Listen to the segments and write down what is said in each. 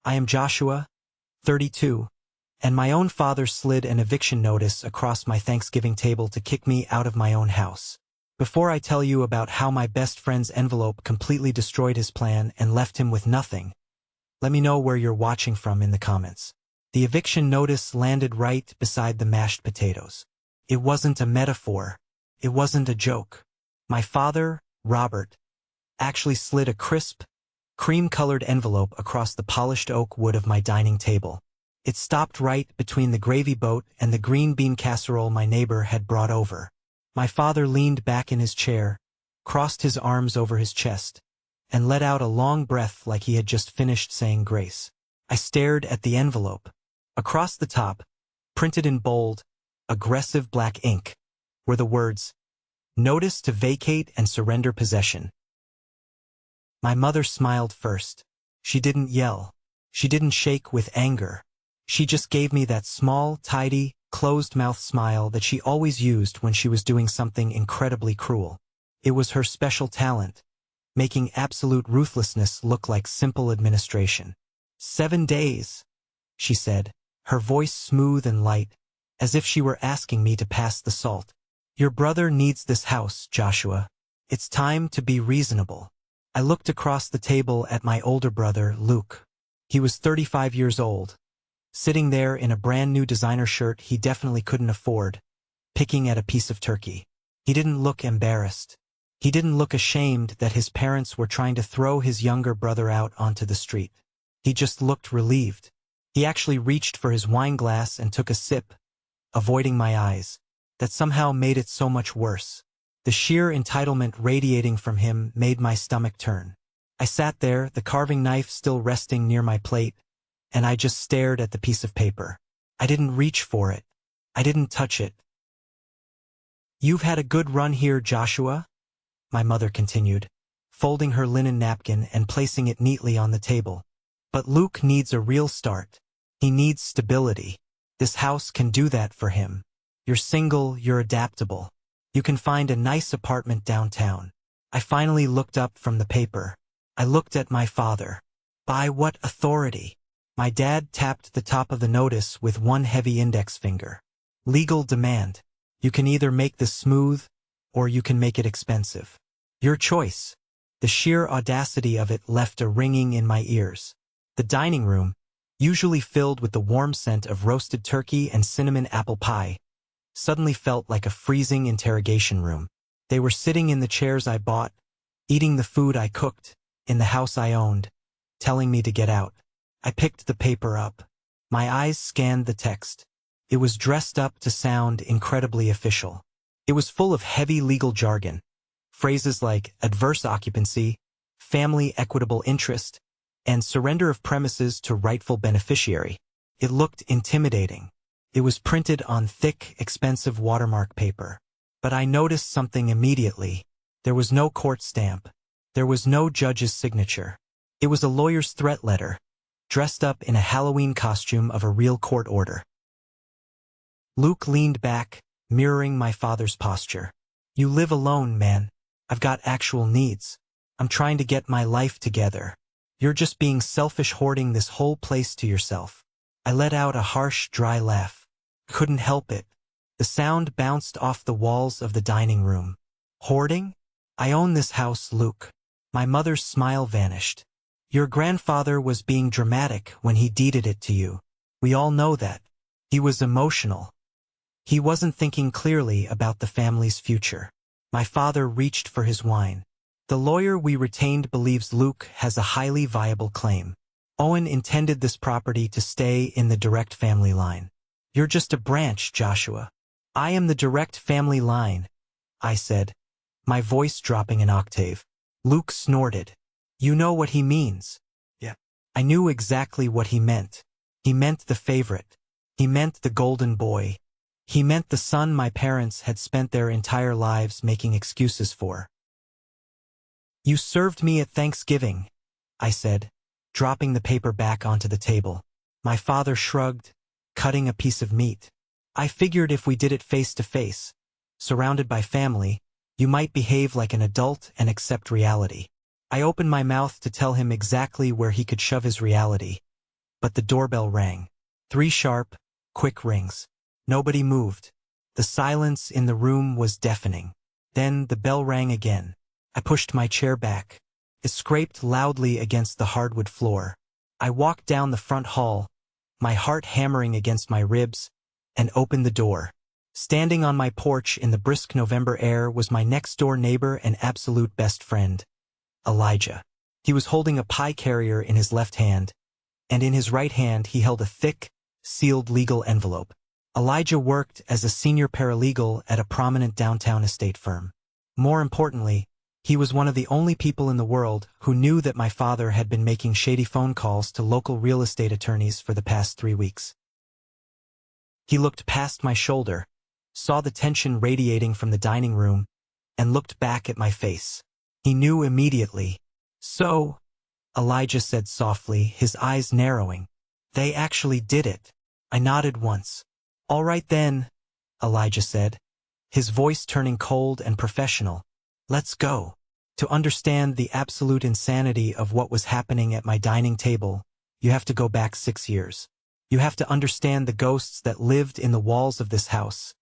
I am Joshua, 32, and my own father slid an eviction notice across my Thanksgiving table to kick me out of my own house. Before I tell you about how my best friend's envelope completely destroyed his plan and left him with nothing, let me know where you're watching from in the comments. The eviction notice landed right beside the mashed potatoes. It wasn't a metaphor. It wasn't a joke. My father, Robert, actually slid a crisp, cream-colored envelope across the polished oak wood of my dining table. It stopped right between the gravy boat and the green bean casserole my neighbor had brought over. My father leaned back in his chair, crossed his arms over his chest, and let out a long breath like he had just finished saying grace. I stared at the envelope. Across the top, printed in bold, aggressive black ink, were the words, "Notice to vacate and surrender possession." My mother smiled first. She didn't yell. She didn't shake with anger. She just gave me that small, tidy, closed-mouth smile that she always used when she was doing something incredibly cruel. It was her special talent, making absolute ruthlessness look like simple administration. 7 days, she said, her voice smooth and light, as if she were asking me to pass the salt. Your brother needs this house, Joshua. It's time to be reasonable. I looked across the table at my older brother, Luke. He was 35 years old, sitting there in a brand new designer shirt he definitely couldn't afford, picking at a piece of turkey. He didn't look embarrassed. He didn't look ashamed that his parents were trying to throw his younger brother out onto the street. He just looked relieved. He actually reached for his wine glass and took a sip, avoiding my eyes. That somehow made it so much worse. The sheer entitlement radiating from him made my stomach turn. I sat there, the carving knife still resting near my plate, and I just stared at the piece of paper. I didn't reach for it. I didn't touch it. You've had a good run here, Joshua, my mother continued, folding her linen napkin and placing it neatly on the table. But Luke needs a real start. He needs stability. This house can do that for him. You're single, you're adaptable. You can find a nice apartment downtown. I finally looked up from the paper. I looked at my father. By what authority? My dad tapped the top of the notice with one heavy index finger. Legal demand. You can either make this smooth, or you can make it expensive. Your choice. The sheer audacity of it left a ringing in my ears. The dining room, usually filled with the warm scent of roasted turkey and cinnamon apple pie, suddenly felt like a freezing interrogation room. They were sitting in the chairs I bought, eating the food I cooked, in the house I owned, telling me to get out. I picked the paper up. My eyes scanned the text. It was dressed up to sound incredibly official. It was full of heavy legal jargon, phrases like adverse occupancy, family equitable interest, and surrender of premises to rightful beneficiary. It looked intimidating. It was printed on thick, expensive watermark paper. But I noticed something immediately. There was no court stamp. There was no judge's signature. It was a lawyer's threat letter, dressed up in a Halloween costume of a real court order. Luke leaned back, mirroring my father's posture. You live alone, man. I've got actual needs. I'm trying to get my life together. You're just being selfish, hoarding this whole place to yourself. I let out a harsh, dry laugh. Couldn't help it. The sound bounced off the walls of the dining room. Hoarding? I own this house, Luke. My mother's smile vanished. Your grandfather was being dramatic when he deeded it to you. We all know that. He was emotional. He wasn't thinking clearly about the family's future. My father reached for his wine. The lawyer we retained believes Luke has a highly viable claim. Owen intended this property to stay in the direct family line. You're just a branch, Joshua. I am the direct family line, I said, my voice dropping an octave. Luke snorted. You know what he means. Yeah. I knew exactly what he meant. He meant the favorite. He meant the golden boy. He meant the son my parents had spent their entire lives making excuses for. You served me at Thanksgiving, I said, dropping the paper back onto the table. My father shrugged, cutting a piece of meat. I figured if we did it face to face, surrounded by family, you might behave like an adult and accept reality. I opened my mouth to tell him exactly where he could shove his reality, but the doorbell rang. 3 sharp, quick rings. Nobody moved. The silence in the room was deafening. Then the bell rang again. I pushed my chair back. It scraped loudly against the hardwood floor. I walked down the front hall, my heart hammering against my ribs, and opened the door. Standing on my porch in the brisk November air was my next-door neighbor and absolute best friend, Elijah. He was holding a pie carrier in his left hand, and in his right hand he held a thick, sealed legal envelope. Elijah worked as a senior paralegal at a prominent downtown estate firm. More importantly, he was one of the only people in the world who knew that my father had been making shady phone calls to local real estate attorneys for the past 3 weeks. He looked past my shoulder, saw the tension radiating from the dining room, and looked back at my face. He knew immediately. "So," Elijah said softly, his eyes narrowing, "they actually did it." I nodded once. "All right then," Elijah said, his voice turning cold and professional. "Let's go." To understand the absolute insanity of what was happening at my dining table, you have to go back 6 years. You have to understand the ghosts that lived in the walls of this house,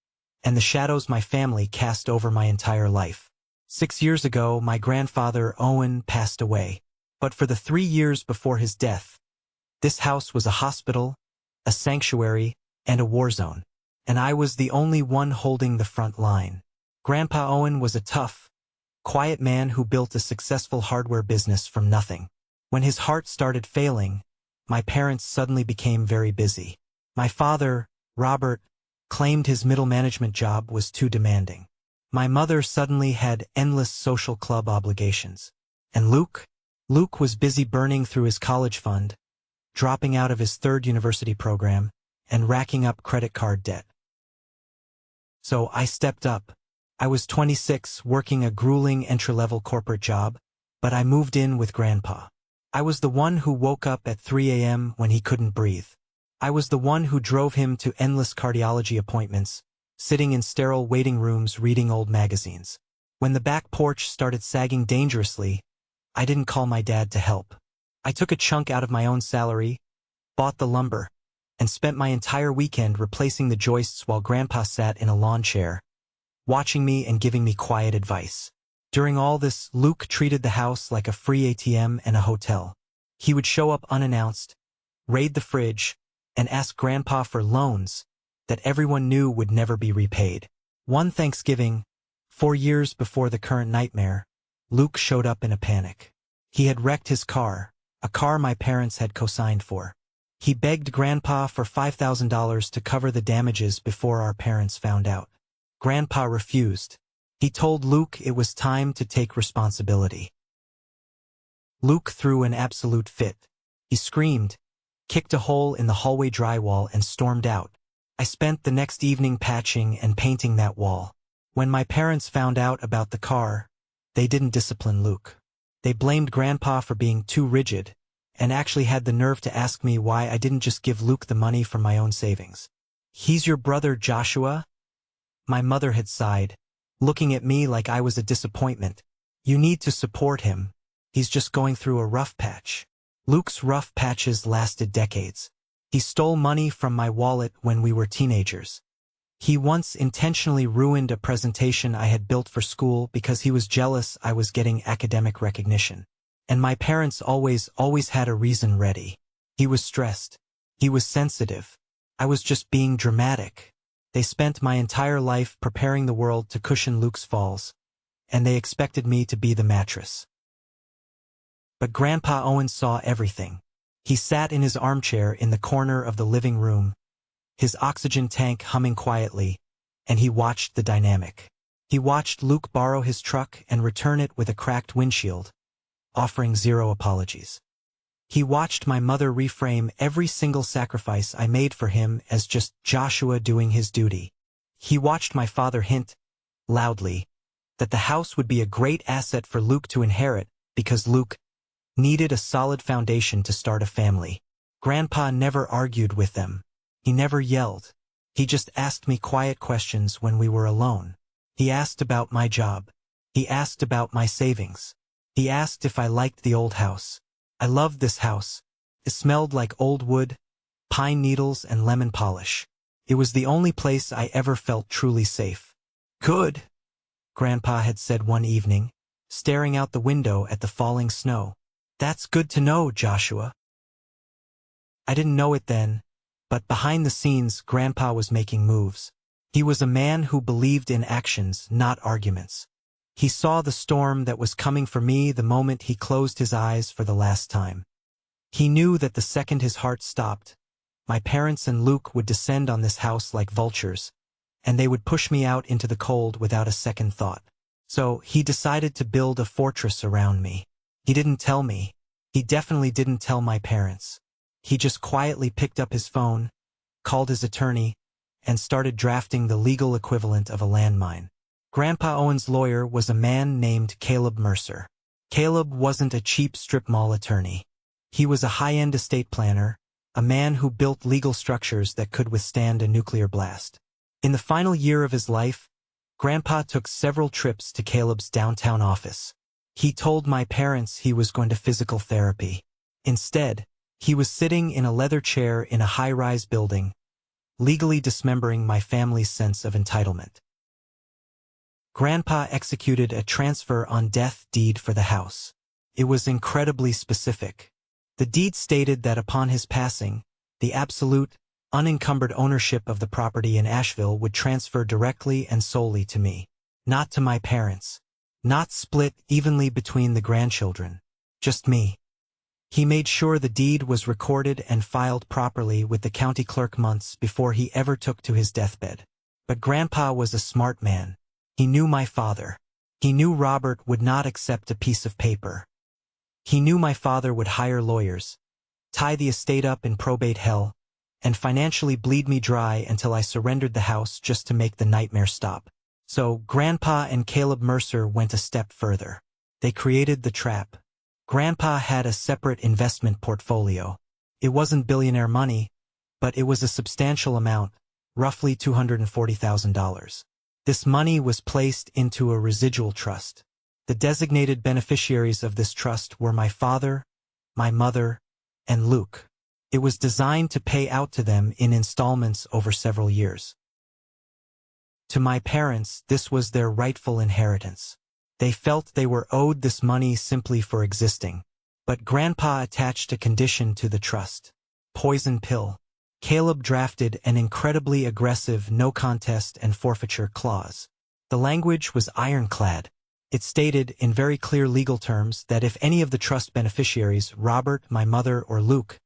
and the shadows my family cast over my entire life. 6 years ago, my grandfather, Owen, passed away. But for the 3 years before his death, this house was a hospital, a sanctuary, and a war zone. And I was the only one holding the front line. Grandpa Owen was a tough, quiet man who built a successful hardware business from nothing. When his heart started failing, my parents suddenly became very busy. My father, Robert, claimed his middle management job was too demanding. My mother suddenly had endless social club obligations. And Luke was busy burning through his college fund, dropping out of his 3rd university program, and racking up credit card debt. So I stepped up. I was 26, working a grueling entry-level corporate job, but I moved in with Grandpa. I was the one who woke up at 3 a.m. when he couldn't breathe. I was the one who drove him to endless cardiology appointments, sitting in sterile waiting rooms reading old magazines. When the back porch started sagging dangerously, I didn't call my dad to help. I took a chunk out of my own salary, bought the lumber, and spent my entire weekend replacing the joists while Grandpa sat in a lawn chair, watching me and giving me quiet advice. During all this, Luke treated the house like a free ATM and a hotel. He would show up unannounced, raid the fridge, and ask Grandpa for loans that everyone knew would never be repaid. One Thanksgiving, 4 years before the current nightmare, Luke showed up in a panic. He had wrecked his car, a car my parents had co-signed for. He begged Grandpa for $5,000 to cover the damages before our parents found out. Grandpa refused. He told Luke it was time to take responsibility. Luke threw an absolute fit. He screamed, kicked a hole in the hallway drywall, and stormed out. I spent the next evening patching and painting that wall. When my parents found out about the car, they didn't discipline Luke. They blamed Grandpa for being too rigid, and actually had the nerve to ask me why I didn't just give Luke the money from my own savings. "He's your brother Joshua?" My mother had sighed, looking at me like I was a disappointment. "You need to support him. He's just going through a rough patch." Luke's rough patches lasted decades. He stole money from my wallet when we were teenagers. He once intentionally ruined a presentation I had built for school because he was jealous I was getting academic recognition. And my parents always had a reason ready. He was stressed. He was sensitive. I was just being dramatic. They spent my entire life preparing the world to cushion Luke's falls, and they expected me to be the mattress. But Grandpa Owen saw everything. He sat in his armchair in the corner of the living room, his oxygen tank humming quietly, and he watched the dynamic. He watched Luke borrow his truck and return it with a cracked windshield, offering zero apologies. He watched my mother reframe every single sacrifice I made for him as just Joshua doing his duty. He watched my father hint, loudly, that the house would be a great asset for Luke to inherit because Luke needed a solid foundation to start a family. Grandpa never argued with them. He never yelled. He just asked me quiet questions when we were alone. He asked about my job. He asked about my savings. He asked if I liked the old house. I loved this house, It smelled like old wood, pine needles, and lemon polish. It was the only place I ever felt truly safe. "Good," Grandpa had said one evening, staring out the window at the falling snow. "That's good to know, Joshua." I didn't know it then, but behind the scenes, Grandpa was making moves. He was a man who believed in actions, not arguments. He saw the storm that was coming for me the moment he closed his eyes for the last time. He knew that the second his heart stopped, my parents and Luke would descend on this house like vultures, and they would push me out into the cold without a second thought. So he decided to build a fortress around me. He didn't tell me. He definitely didn't tell my parents. He just quietly picked up his phone, called his attorney, and started drafting the legal equivalent of a landmine. Grandpa Owen's lawyer was a man named Caleb Mercer. Caleb wasn't a cheap strip mall attorney. He was a high-end estate planner, a man who built legal structures that could withstand a nuclear blast. In the final year of his life, Grandpa took several trips to Caleb's downtown office. He told my parents he was going to physical therapy. Instead, he was sitting in a leather chair in a high-rise building, legally dismembering my family's sense of entitlement. Grandpa executed a transfer on death deed for the house. It was incredibly specific. The deed stated that upon his passing, the absolute, unencumbered ownership of the property in Asheville would transfer directly and solely to me, not to my parents, not split evenly between the grandchildren, just me. He made sure the deed was recorded and filed properly with the county clerk months before he ever took to his deathbed. But Grandpa was a smart man. He knew my father. He knew Robert would not accept a piece of paper. He knew my father would hire lawyers, tie the estate up in probate hell, and financially bleed me dry until I surrendered the house just to make the nightmare stop. So Grandpa and Caleb Mercer went a step further. They created the trap. Grandpa had a separate investment portfolio. It wasn't billionaire money, but it was a substantial amount, roughly $240,000. This money was placed into a residual trust. The designated beneficiaries of this trust were my father, my mother, and Luke. It was designed to pay out to them in installments over several years. To my parents, this was their rightful inheritance. They felt they were owed this money simply for existing. But Grandpa attached a condition to the trust. Poison pill. Caleb drafted an incredibly aggressive no contest and forfeiture clause. The language was ironclad. It stated in very clear legal terms that if any of the trust beneficiaries, Robert, my mother, or Luke,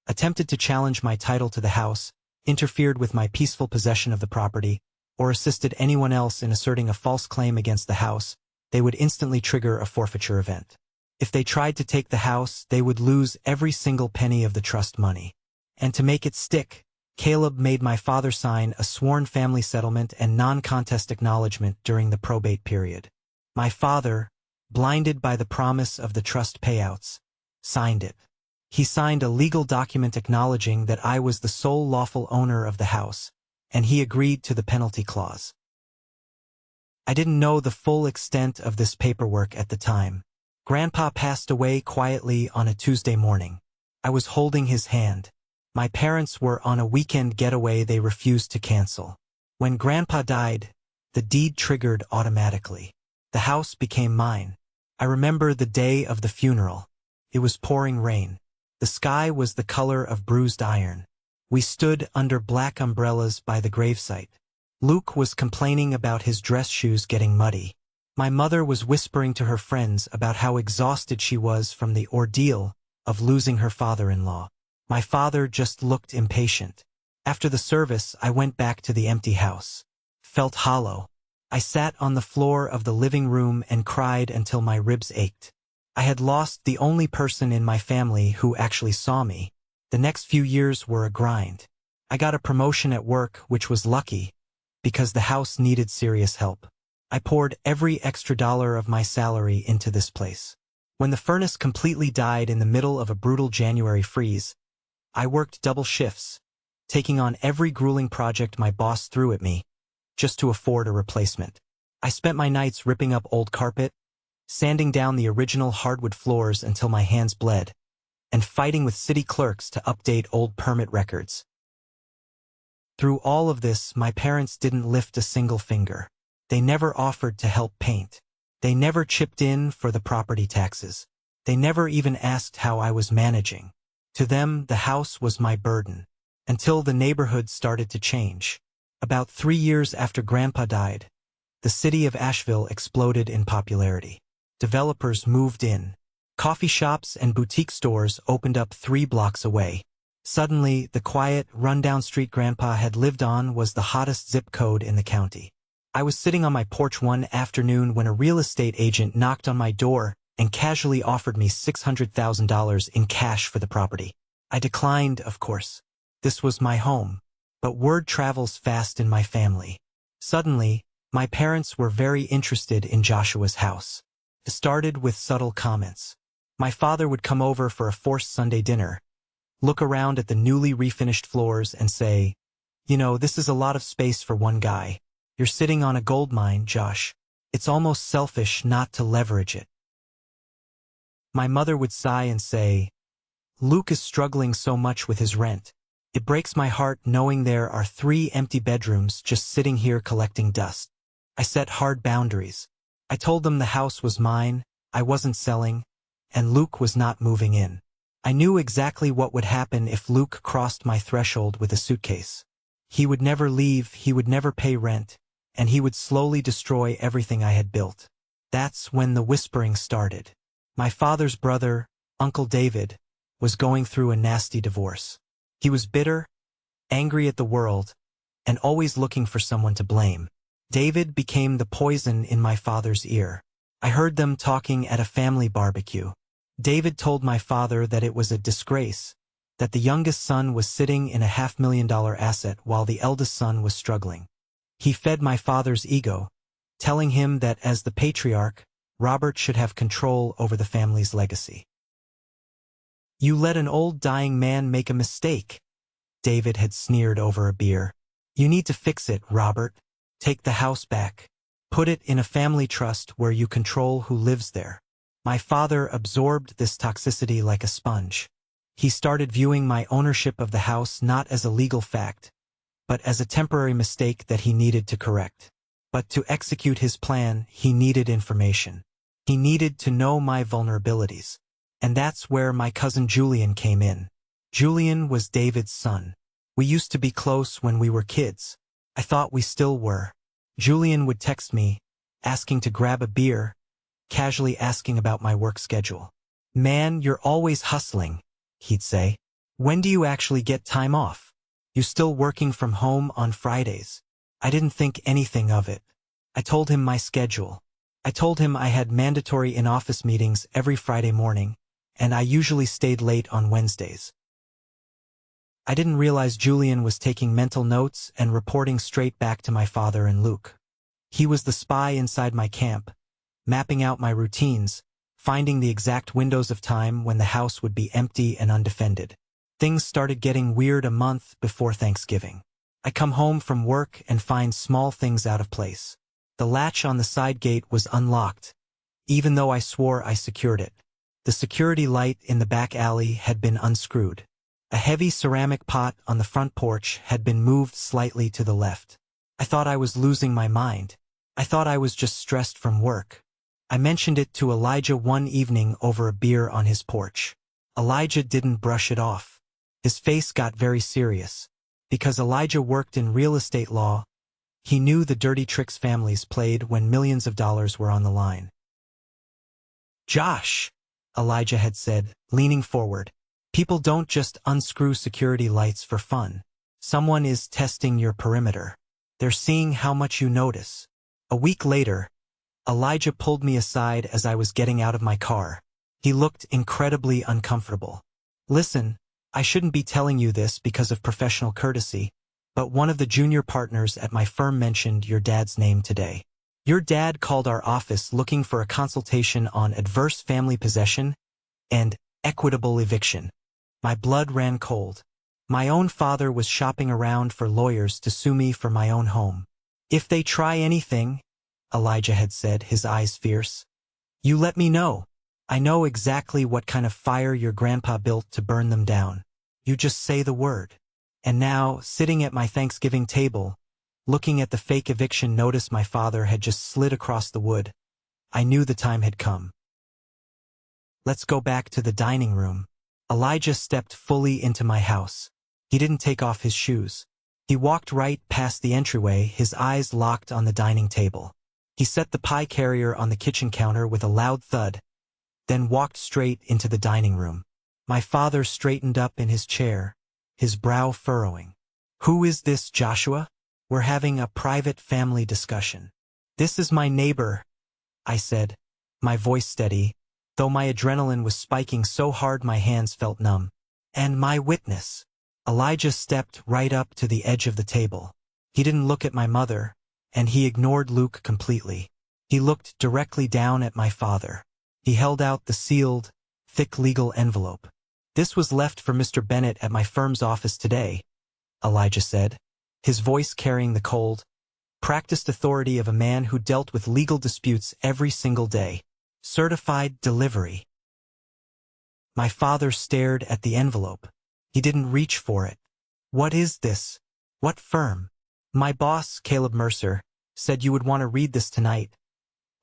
attempted to challenge my title to the house, interfered with my peaceful possession of the property, or assisted anyone else in asserting a false claim against the house, they would instantly trigger a forfeiture event. If they tried to take the house, they would lose every single penny of the trust money. And to make it stick, Caleb made my father sign a sworn family settlement and non-contest acknowledgement during the probate period. My father, blinded by the promise of the trust payouts, signed it. He signed a legal document acknowledging that I was the sole lawful owner of the house, and he agreed to the penalty clause. I didn't know the full extent of this paperwork at the time. Grandpa passed away quietly on a Tuesday morning. I was holding his hand. My parents were on a weekend getaway they refused to cancel. When Grandpa died, the deed triggered automatically. The house became mine. I remember the day of the funeral. It was pouring rain. The sky was the color of bruised iron. We stood under black umbrellas by the gravesite. Luke was complaining about his dress shoes getting muddy. My mother was whispering to her friends about how exhausted she was from the ordeal of losing her father-in-law. My father just looked impatient. After the service, I went back to the empty house. Felt hollow. I sat on the floor of the living room and cried until my ribs ached. I had lost the only person in my family who actually saw me. The next few years were a grind. I got a promotion at work, which was lucky, because the house needed serious help. I poured every extra dollar of my salary into this place. When the furnace completely died in the middle of a brutal January freeze, I worked double shifts, taking on every grueling project my boss threw at me, just to afford a replacement. I spent my nights ripping up old carpet, sanding down the original hardwood floors until my hands bled, and fighting with city clerks to update old permit records. Through all of this, my parents didn't lift a single finger. They never offered to help paint. They never chipped in for the property taxes. They never even asked how I was managing. To them, the house was my burden. Until the neighborhood started to change. About 3 years after Grandpa died, the city of Asheville exploded in popularity. Developers moved in. Coffee shops and boutique stores opened up 3 blocks away. Suddenly, the quiet, run-down street Grandpa had lived on was the hottest zip code in the county. I was sitting on my porch one afternoon when a real estate agent knocked on my door and casually offered me $600,000 in cash for the property. I declined, of course. This was my home. But word travels fast in my family. Suddenly, my parents were very interested in Joshua's house. It started with subtle comments. My father would come over for a forced Sunday dinner, look around at the newly refinished floors and say, "You know, this is a lot of space for one guy. You're sitting on a gold mine, Josh. It's almost selfish not to leverage it." My mother would sigh and say, "Luke is struggling so much with his rent. It breaks my heart knowing there are 3 empty bedrooms just sitting here collecting dust." I set hard boundaries. I told them the house was mine, I wasn't selling, and Luke was not moving in. I knew exactly what would happen if Luke crossed my threshold with a suitcase. He would never leave, he would never pay rent, and he would slowly destroy everything I had built. That's when the whispering started. My father's brother, Uncle David, was going through a nasty divorce. He was bitter, angry at the world, and always looking for someone to blame. David became the poison in my father's ear. I heard them talking at a family barbecue. David told my father that it was a disgrace, that the youngest son was sitting in a $500,000 asset while the eldest son was struggling. He fed my father's ego, telling him that as the patriarch, Robert should have control over the family's legacy. "You let an old dying man make a mistake," David had sneered over a beer. "You need to fix it, Robert. Take the house back. Put it in a family trust where you control who lives there." My father absorbed this toxicity like a sponge. He started viewing my ownership of the house not as a legal fact, but as a temporary mistake that he needed to correct. But to execute his plan, he needed information. He needed to know my vulnerabilities. And that's where my cousin Julian came in. Julian was David's son. We used to be close when we were kids. I thought we still were. Julian would text me, asking to grab a beer, casually asking about my work schedule. "Man, you're always hustling," he'd say. "When do you actually get time off? You still working from home on Fridays?" I didn't think anything of it. I told him my schedule. I told him I had mandatory in-office meetings every Friday morning, and I usually stayed late on Wednesdays. I didn't realize Julian was taking mental notes and reporting straight back to my father and Luke. He was the spy inside my camp, mapping out my routines, finding the exact windows of time when the house would be empty and undefended. Things started getting weird a month before Thanksgiving. I come home from work and find small things out of place. The latch on the side gate was unlocked, even though I swore I secured it. The security light in the back alley had been unscrewed. A heavy ceramic pot on the front porch had been moved slightly to the left. I thought I was losing my mind. I thought I was just stressed from work. I mentioned it to Elijah one evening over a beer on his porch. Elijah didn't brush it off. His face got very serious. Because Elijah worked in real estate law, he knew the dirty tricks families played when millions of dollars were on the line. "Josh," Elijah had said, leaning forward, "people don't just unscrew security lights for fun. Someone is testing your perimeter. They're seeing how much you notice." A week later, Elijah pulled me aside as I was getting out of my car. He looked incredibly uncomfortable. "Listen, I shouldn't be telling you this because of professional courtesy, but one of the junior partners at my firm mentioned your dad's name today. Your dad called our office looking for a consultation on adverse family possession and equitable eviction." My blood ran cold. My own father was shopping around for lawyers to sue me for my own home. "If they try anything," Elijah had said, his eyes fierce, "you let me know. I know exactly what kind of fire your grandpa built to burn them down. You just say the word. And now, sitting at my Thanksgiving table, looking at the fake eviction notice my father had just slid across the wood, I knew the time had come. Let's go back to the dining room. Elijah stepped fully into my house. He didn't take off his shoes. He walked right past the entryway, his eyes locked on the dining table. He set the pie carrier on the kitchen counter with a loud thud, then walked straight into the dining room. My father straightened up in his chair, his brow furrowing. "Who is this, Joshua? We're having a private family discussion." "This is my neighbor," I said, my voice steady, though my adrenaline was spiking so hard my hands felt numb. "And my witness." Elijah stepped right up to the edge of the table. He didn't look at my mother, and he ignored Luke completely. He looked directly down at my father. He held out the sealed, thick legal envelope. "This was left for Mr. Bennett at my firm's office today," Elijah said, his voice carrying the cold, practiced authority of a man who dealt with legal disputes every single day. "Certified delivery." My father stared at the envelope. He didn't reach for it. "What is this? What firm?" "My boss, Caleb Mercer, said you would want to read this tonight,"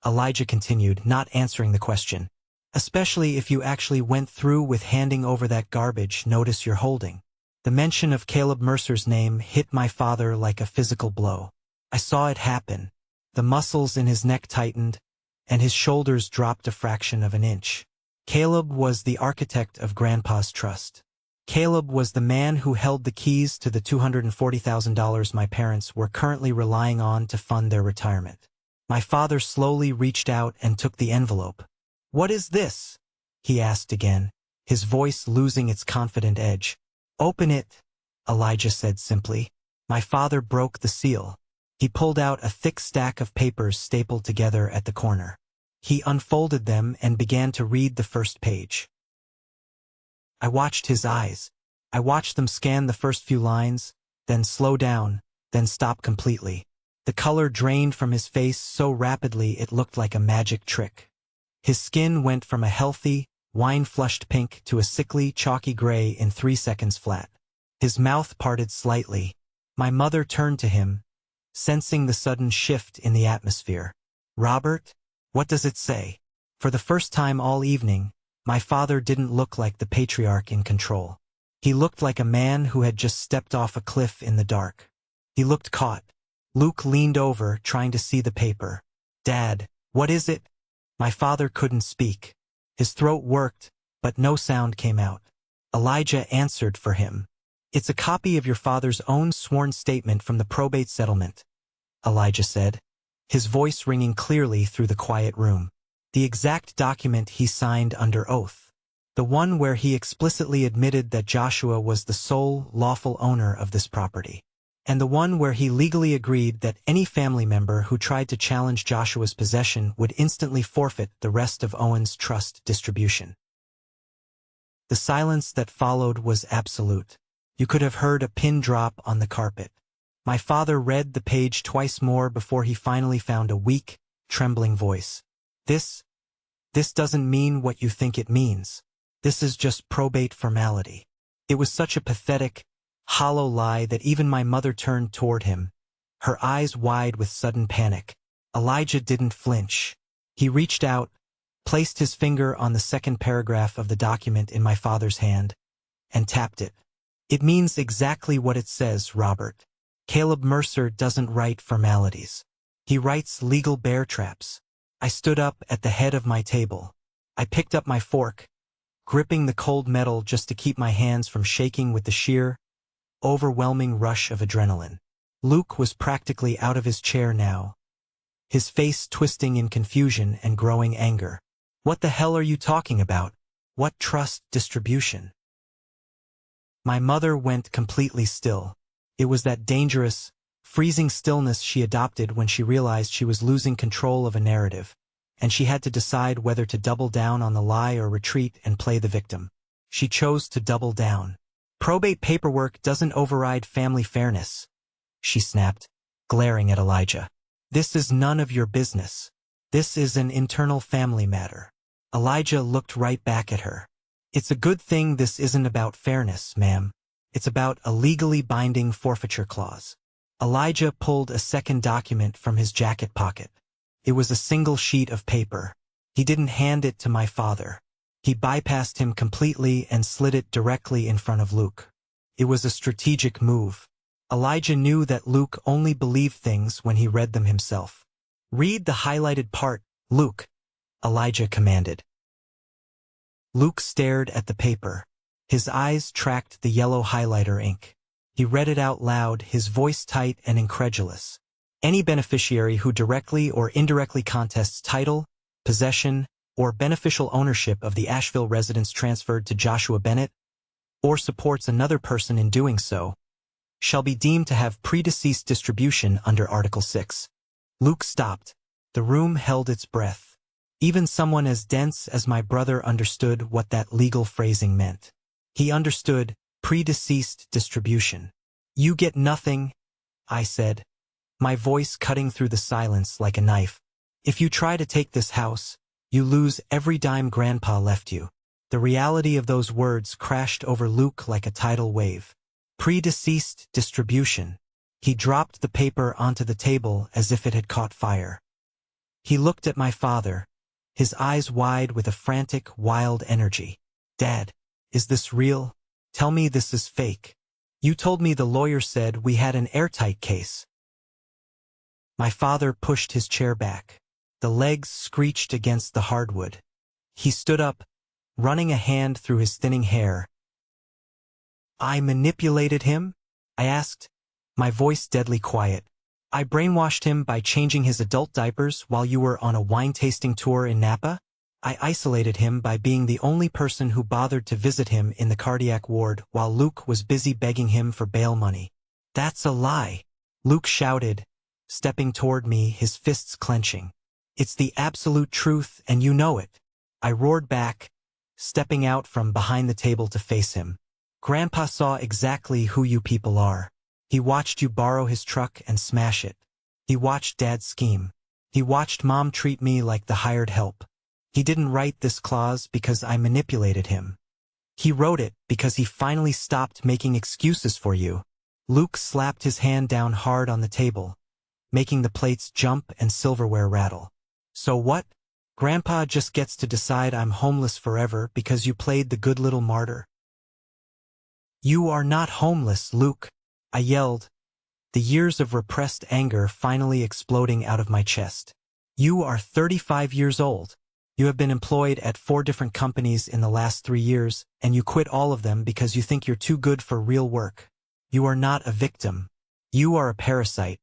Elijah continued, not answering the question. "Especially if you actually went through with handing over that garbage notice you're holding." The mention of Caleb Mercer's name hit my father like a physical blow. I saw it happen. The muscles in his neck tightened, and his shoulders dropped a fraction of an inch. Caleb was the architect of Grandpa's trust. Caleb was the man who held the keys to the $240,000 my parents were currently relying on to fund their retirement. My father slowly reached out and took the envelope. "What is this?" he asked again, his voice losing its confident edge. "Open it," Elijah said simply. My father broke the seal. He pulled out a thick stack of papers stapled together at the corner. He unfolded them and began to read the first page. I watched his eyes. I watched them scan the first few lines, then slow down, then stop completely. The color drained from his face so rapidly it looked like a magic trick. His skin went from a healthy, wine-flushed pink to a sickly, chalky gray in 3 seconds flat. His mouth parted slightly. My mother turned to him, sensing the sudden shift in the atmosphere. "Robert, what does it say?" For the first time all evening, my father didn't look like the patriarch in control. He looked like a man who had just stepped off a cliff in the dark. He looked caught. Luke leaned over, trying to see the paper. "Dad, what is it?" My father couldn't speak. His throat worked, but no sound came out. Elijah answered for him. "It's a copy of your father's own sworn statement from the probate settlement," Elijah said, his voice ringing clearly through the quiet room. "The exact document he signed under oath. The one where he explicitly admitted that Joshua was the sole lawful owner of this property. And the one where he legally agreed that any family member who tried to challenge Joshua's possession would instantly forfeit the rest of Owen's trust distribution." The silence that followed was absolute. You could have heard a pin drop on the carpet. My father read the page twice more before he finally found a weak, trembling voice. This doesn't mean what you think it means. This is just probate formality." It was such a pathetic, hollow lie that even my mother turned toward him, her eyes wide with sudden panic. Elijah didn't flinch. He reached out, placed his finger on the second paragraph of the document in my father's hand, and tapped it. "It means exactly what it says, Robert. Caleb Mercer doesn't write formalities. He writes legal bear traps." I stood up at the head of my table. I picked up my fork, gripping the cold metal just to keep my hands from shaking with the sheer, overwhelming rush of adrenaline. Luke was practically out of his chair now, his face twisting in confusion and growing anger. "What the hell are you talking about? What trust distribution?" My mother went completely still. It was that dangerous, freezing stillness she adopted when she realized she was losing control of a narrative, and she had to decide whether to double down on the lie or retreat and play the victim. She chose to double down. "Probate paperwork doesn't override family fairness," she snapped, glaring at Elijah. "This is none of your business. This is an internal family matter." Elijah looked right back at her. It's a good thing this isn't about fairness, ma'am. It's about a legally binding forfeiture clause. Elijah pulled a second document from his jacket pocket. It was a single sheet of paper. He didn't hand it to my father. He bypassed him completely and slid it directly in front of Luke. It was a strategic move. Elijah knew that Luke only believed things when he read them himself. "Read the highlighted part, Luke," Elijah commanded. Luke stared at the paper. His eyes tracked the yellow highlighter ink. He read it out loud, his voice tight and incredulous. "Any beneficiary who directly or indirectly contests title, possession, or beneficial ownership of the Asheville residence transferred to Joshua Bennett, or supports another person in doing so, shall be deemed to have predeceased distribution under Article 6. Luke stopped. The room held its breath. Even someone as dense as my brother understood what that legal phrasing meant. He understood predeceased distribution. "You get nothing," I said, my voice cutting through the silence like a knife. "If you try to take this house, you lose every dime Grandpa left you." The reality of those words crashed over Luke like a tidal wave. Predeceased distribution. He dropped the paper onto the table as if it had caught fire. He looked at my father, his eyes wide with a frantic, wild energy. "Dad, is this real? Tell me this is fake. You told me the lawyer said we had an airtight case." My father pushed his chair back. The legs screeched against the hardwood. He stood up, running a hand through his thinning hair. "I manipulated him?" I asked, my voice deadly quiet. "I brainwashed him by changing his adult diapers while you were on a wine-tasting tour in Napa? I isolated him by being the only person who bothered to visit him in the cardiac ward while Luke was busy begging him for bail money." "That's a lie," Luke shouted, stepping toward me, his fists clenching. "It's the absolute truth, and you know it." I roared back, stepping out from behind the table to face him. "Grandpa saw exactly who you people are. He watched you borrow his truck and smash it. He watched Dad scheme. He watched Mom treat me like the hired help. He didn't write this clause because I manipulated him. He wrote it because he finally stopped making excuses for you." Luke slapped his hand down hard on the table, making the plates jump and silverware rattle. "So what? Grandpa just gets to decide I'm homeless forever because you played the good little martyr?" "You are not homeless, Luke," I yelled, the years of repressed anger finally exploding out of my chest. "You are 35 years old. You have been employed at 4 different companies in the last 3 years, and you quit all of them because you think you're too good for real work. You are not a victim. You are a parasite,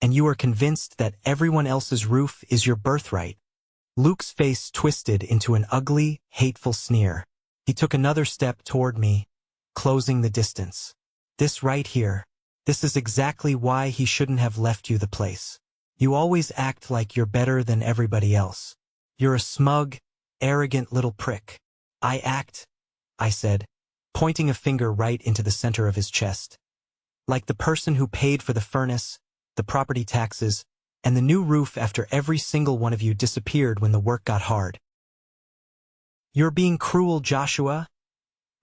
and you are convinced that everyone else's roof is your birthright." Luke's face twisted into an ugly, hateful sneer. He took another step toward me, closing the distance. "This right here. This is exactly why he shouldn't have left you the place. You always act like you're better than everybody else. You're a smug, arrogant little prick." "I act," I said, pointing a finger right into the center of his chest, "like the person who paid for the furnace, the property taxes, and the new roof after every single one of you disappeared when the work got hard." "You're being cruel, Joshua,"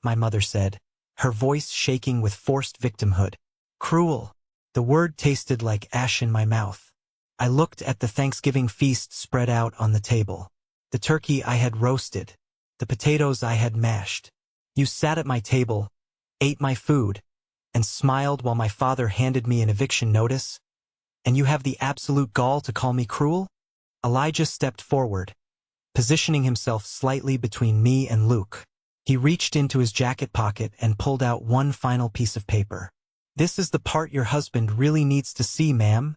my mother said, her voice shaking with forced victimhood. Cruel. The word tasted like ash in my mouth. I looked at the Thanksgiving feast spread out on the table. The turkey I had roasted, the potatoes I had mashed. You sat at my table, ate my food, and smiled while my father handed me an eviction notice. And you have the absolute gall to call me cruel? Elijah stepped forward, positioning himself slightly between me and Luke. He reached into his jacket pocket and pulled out one final piece of paper. "This is the part your husband really needs to see, ma'am,"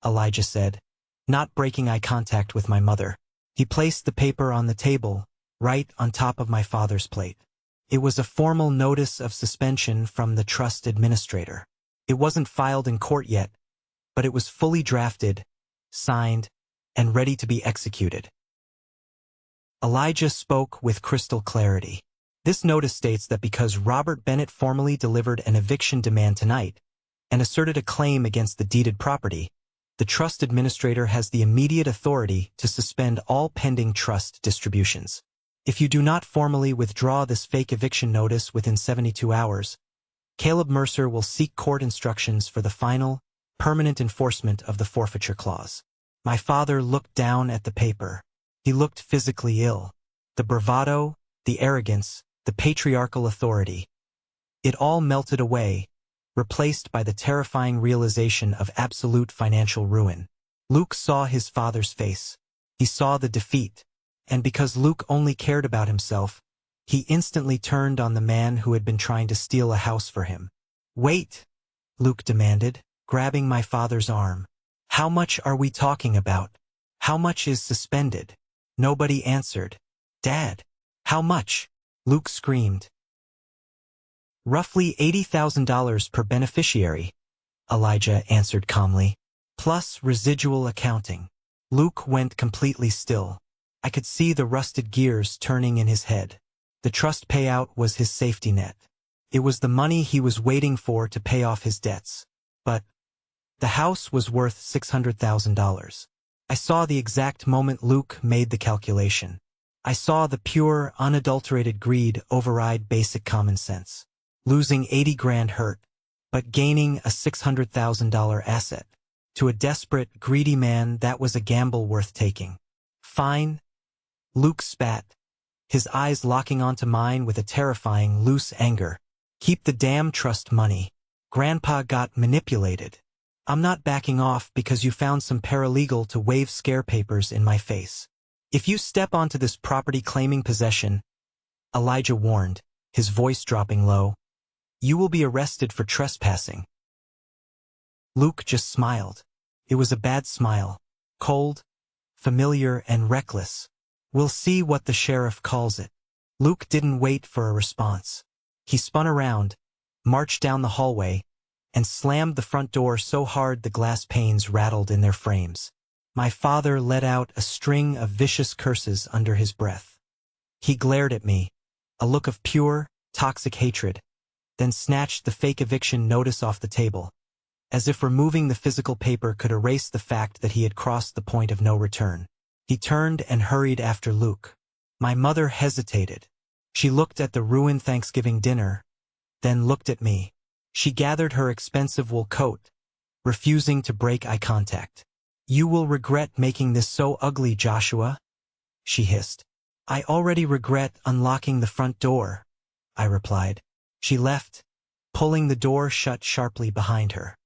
Elijah said, not breaking eye contact with my mother. He placed the paper on the table, right on top of my father's plate. It was a formal notice of suspension from the trust administrator. It wasn't filed in court yet, but it was fully drafted, signed, and ready to be executed. Elijah spoke with crystal clarity. "This notice states that because Robert Bennett formally delivered an eviction demand tonight and asserted a claim against the deeded property, The trust administrator has the immediate authority to suspend all pending trust distributions. If you do not formally withdraw this fake eviction notice within 72 hours, Caleb Mercer will seek court instructions for the final, permanent enforcement of the forfeiture clause. My father looked down at the paper. He looked physically ill. The bravado, the arrogance, the patriarchal authority. It all melted away, replaced by the terrifying realization of absolute financial ruin. Luke saw his father's face. He saw the defeat, and because Luke only cared about himself, he instantly turned on the man who had been trying to steal a house for him. "Wait," Luke demanded, grabbing my father's arm. "How much are we talking about? How much is suspended?" Nobody answered. "Dad, how much?" Luke screamed. "Roughly $80,000 per beneficiary," Elijah answered calmly, "plus residual accounting." Luke went completely still. I could see the rusted gears turning in his head. The trust payout was his safety net. It was the money he was waiting for to pay off his debts. But the house was worth $600,000. I saw the exact moment Luke made the calculation. I saw the pure, unadulterated greed override basic common sense. Losing 80 grand hurt, but gaining a $600,000 asset. To a desperate, greedy man, that was a gamble worth taking. "Fine," Luke spat, his eyes locking onto mine with a terrifying, loose anger. "Keep the damn trust money. Grandpa got manipulated. I'm not backing off because you found some paralegal to wave scare papers in my face. If you step onto this property claiming possession," Elijah warned, his voice dropping low, "you will be arrested for trespassing." Luke just smiled. It was a bad smile. Cold, familiar, and reckless. "We'll see what the sheriff calls it." Luke didn't wait for a response. He spun around, marched down the hallway, and slammed the front door so hard the glass panes rattled in their frames. My father let out a string of vicious curses under his breath. He glared at me, a look of pure, toxic hatred, then snatched the fake eviction notice off the table, as if removing the physical paper could erase the fact that he had crossed the point of no return. He turned and hurried after Luke. My mother hesitated. She looked at the ruined Thanksgiving dinner, then looked at me. She gathered her expensive wool coat, refusing to break eye contact. "You will regret making this so ugly, Joshua," she hissed. "I already regret unlocking the front door," I replied. She left, pulling the door shut sharply behind her.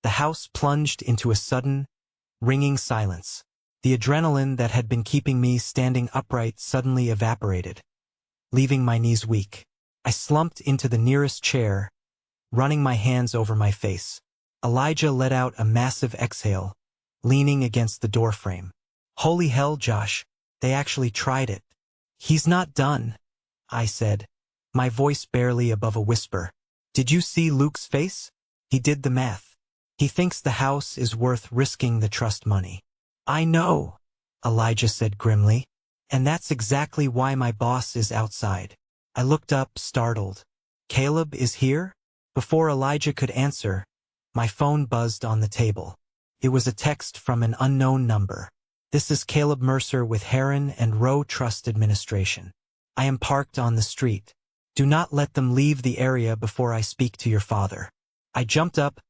The house plunged into a sudden, ringing silence. The adrenaline that had been keeping me standing upright suddenly evaporated, leaving my knees weak. I slumped into the nearest chair, running my hands over my face. Elijah let out a massive exhale, leaning against the doorframe. "Holy hell, Josh, they actually tried it." "He's not done," I said, my voice barely above a whisper. "Did you see Luke's face? He did the math. He thinks the house is worth risking the trust money." "I know," Elijah said grimly, "and that's exactly why my boss is outside." I looked up, startled. "Caleb is here?" Before Elijah could answer, my phone buzzed on the table. It was a text from an unknown number. "This is Caleb Mercer with Heron and Rowe Trust Administration. I am parked on the street. Do not let them leave the area before I speak to your father." I jumped up,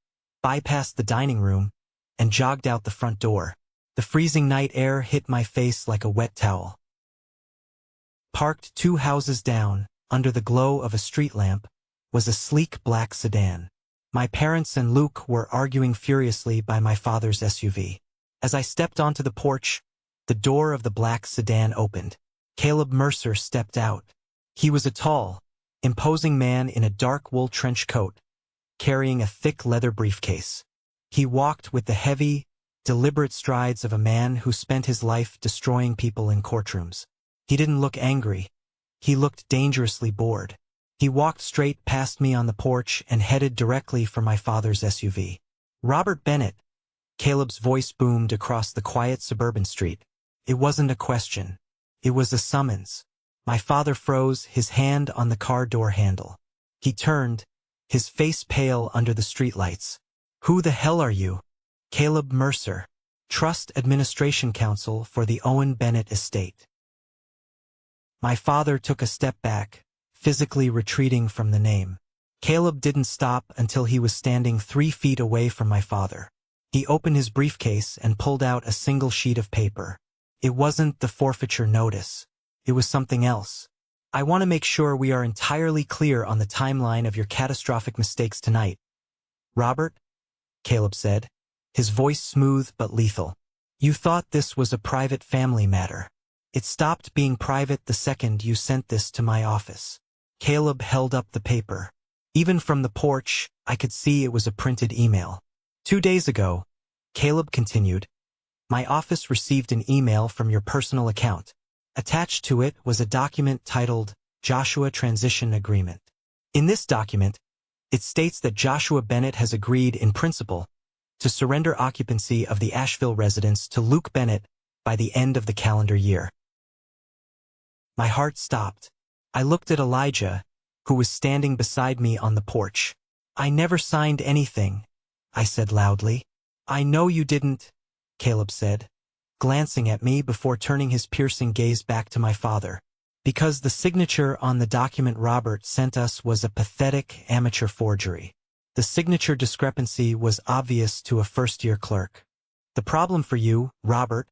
bypassed the dining room, and jogged out the front door. The freezing night air hit my face like a wet towel. Parked 2 houses down, under the glow of a street lamp, was a sleek black sedan. My parents and Luke were arguing furiously by my father's SUV. As I stepped onto the porch, the door of the black sedan opened. Caleb Mercer stepped out. He was a tall, imposing man in a dark wool trench coat, carrying a thick leather briefcase. He walked with the heavy, deliberate strides of a man who spent his life destroying people in courtrooms. He didn't look angry. He looked dangerously bored. He walked straight past me on the porch and headed directly for my father's SUV. "Robert Bennett," Caleb's voice boomed across the quiet suburban street. It wasn't a question. It was a summons. My father froze, his hand on the car door handle. He turned, his face pale under the streetlights. "Who the hell are you?" Caleb Mercer, Trust Administration Counsel for the Owen Bennett Estate. My father took a step back, physically retreating from the name. Caleb didn't stop until he was standing 3 feet away from my father. He opened his briefcase and pulled out a single sheet of paper. It wasn't the forfeiture notice. It was something else. I want to make sure we are entirely clear on the timeline of your catastrophic mistakes tonight. Robert, Caleb said, his voice smooth but lethal. You thought this was a private family matter. It stopped being private the second you sent this to my office. Caleb held up the paper. Even from the porch, I could see it was a printed email. 2 days ago, Caleb continued, my office received an email from your personal account. Attached to it was a document titled Joshua Transition Agreement. In this document, it states that Joshua Bennett has agreed in principle to surrender occupancy of the Asheville residence to Luke Bennett by the end of the calendar year. My heart stopped. I looked at Elijah, who was standing beside me on the porch. I never signed anything, I said loudly. I know you didn't, Caleb said, glancing at me before turning his piercing gaze back to my father. Because the signature on the document Robert sent us was a pathetic amateur forgery. The signature discrepancy was obvious to a first-year clerk. The problem for you, Robert,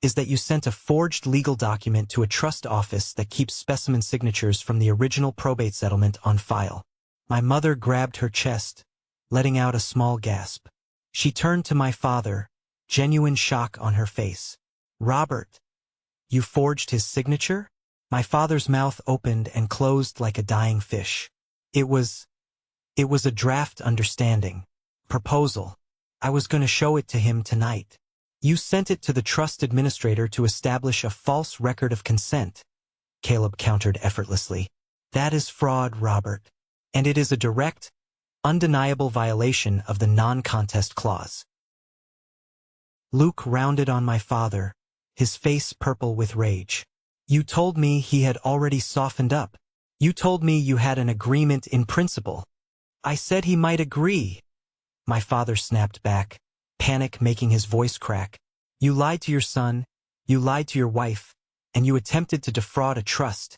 is that you sent a forged legal document to a trust office that keeps specimen signatures from the original probate settlement on file. My mother grabbed her chest, letting out a small gasp. She turned to my father, genuine shock on her face. Robert, you forged his signature? My father's mouth opened and closed like a dying fish. It was a draft understanding. Proposal. I was going to show it to him tonight. You sent it to the trust administrator to establish a false record of consent, Caleb countered effortlessly. That is fraud, Robert. And it is a direct, undeniable violation of the non-contest clause. Luke rounded on my father, his face purple with rage. You told me he had already softened up. You told me you had an agreement in principle. I said he might agree. My father snapped back, panic making his voice crack. You lied to your son, you lied to your wife, and you attempted to defraud a trust,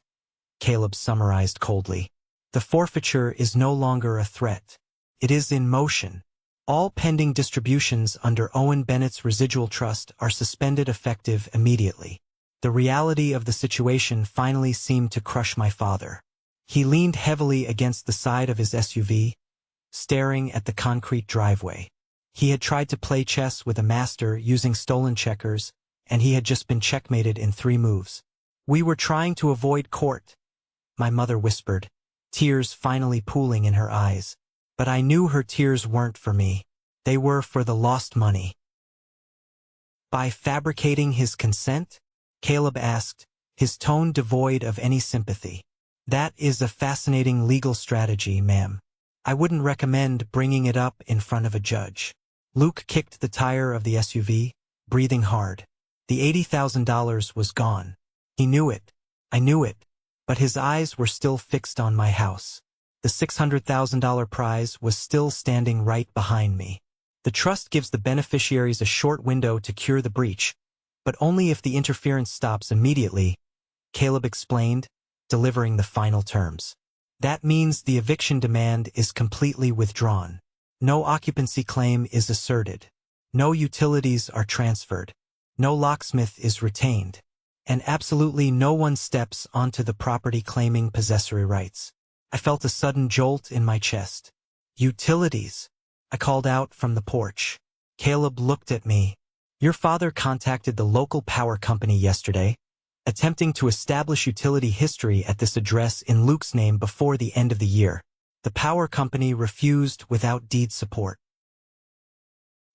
Caleb summarized coldly. The forfeiture is no longer a threat. It is in motion. All pending distributions under Owen Bennett's residual trust are suspended effective immediately. The reality of the situation finally seemed to crush my father. He leaned heavily against the side of his SUV, staring at the concrete driveway. He had tried to play chess with a master using stolen checkers, and he had just been checkmated in 3 moves. We were trying to avoid court, my mother whispered, tears finally pooling in her eyes. But I knew her tears weren't for me. They were for the lost money. By fabricating his consent? Caleb asked, his tone devoid of any sympathy. That is a fascinating legal strategy, ma'am. I wouldn't recommend bringing it up in front of a judge. Luke kicked the tire of the SUV, breathing hard. The $80,000 was gone. He knew it. I knew it. But his eyes were still fixed on my house. The $600,000 prize was still standing right behind me. The trust gives the beneficiaries a short window to cure the breach, but only if the interference stops immediately, Caleb explained, delivering the final terms. That means the eviction demand is completely withdrawn. No occupancy claim is asserted. No utilities are transferred. No locksmith is retained. And absolutely no one steps onto the property claiming possessory rights. I felt a sudden jolt in my chest. Utilities, I called out from the porch. Caleb looked at me. Your father contacted the local power company yesterday, attempting to establish utility history at this address in Luke's name before the end of the year. The power company refused without deed support.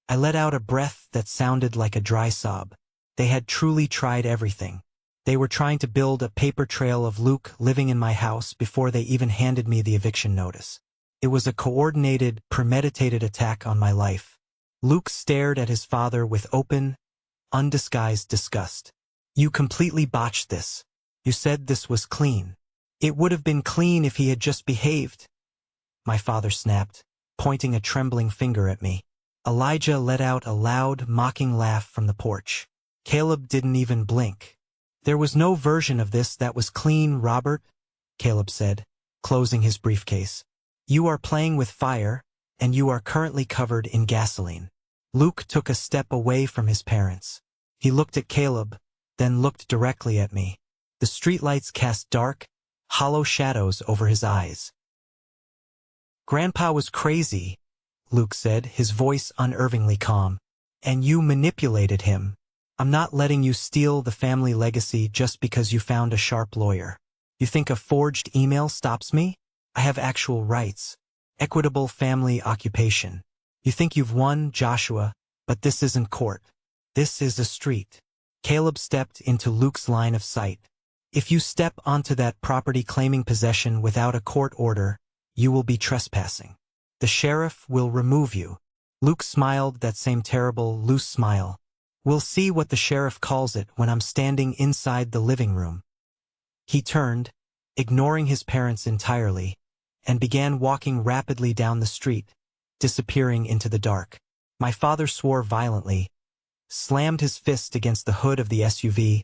I let out a breath that sounded like a dry sob. They had truly tried everything. They were trying to build a paper trail of Luke living in my house before they even handed me the eviction notice. It was a coordinated, premeditated attack on my life. Luke stared at his father with open, undisguised disgust. You completely botched this. You said this was clean. It would have been clean if he had just behaved. My father snapped, pointing a trembling finger at me. Elijah let out a loud, mocking laugh from the porch. Caleb didn't even blink. There was no version of this that was clean, Robert, Caleb said, closing his briefcase. You are playing with fire, and you are currently covered in gasoline. Luke took a step away from his parents. He looked at Caleb, then looked directly at me. The streetlights cast dark, hollow shadows over his eyes. Grandpa was crazy, Luke said, his voice unervingly calm. And you manipulated him. I'm not letting you steal the family legacy just because you found a sharp lawyer. You think a forged email stops me? I have actual rights. Equitable family occupation. You think you've won, Joshua, but this isn't court. This is a street. Caleb stepped into Luke's line of sight. If you step onto that property claiming possession without a court order, you will be trespassing. The sheriff will remove you. Luke smiled that same terrible, loose smile. We'll see what the sheriff calls it when I'm standing inside the living room. He turned, ignoring his parents entirely, and began walking rapidly down the street, disappearing into the dark. My father swore violently, slammed his fist against the hood of the SUV,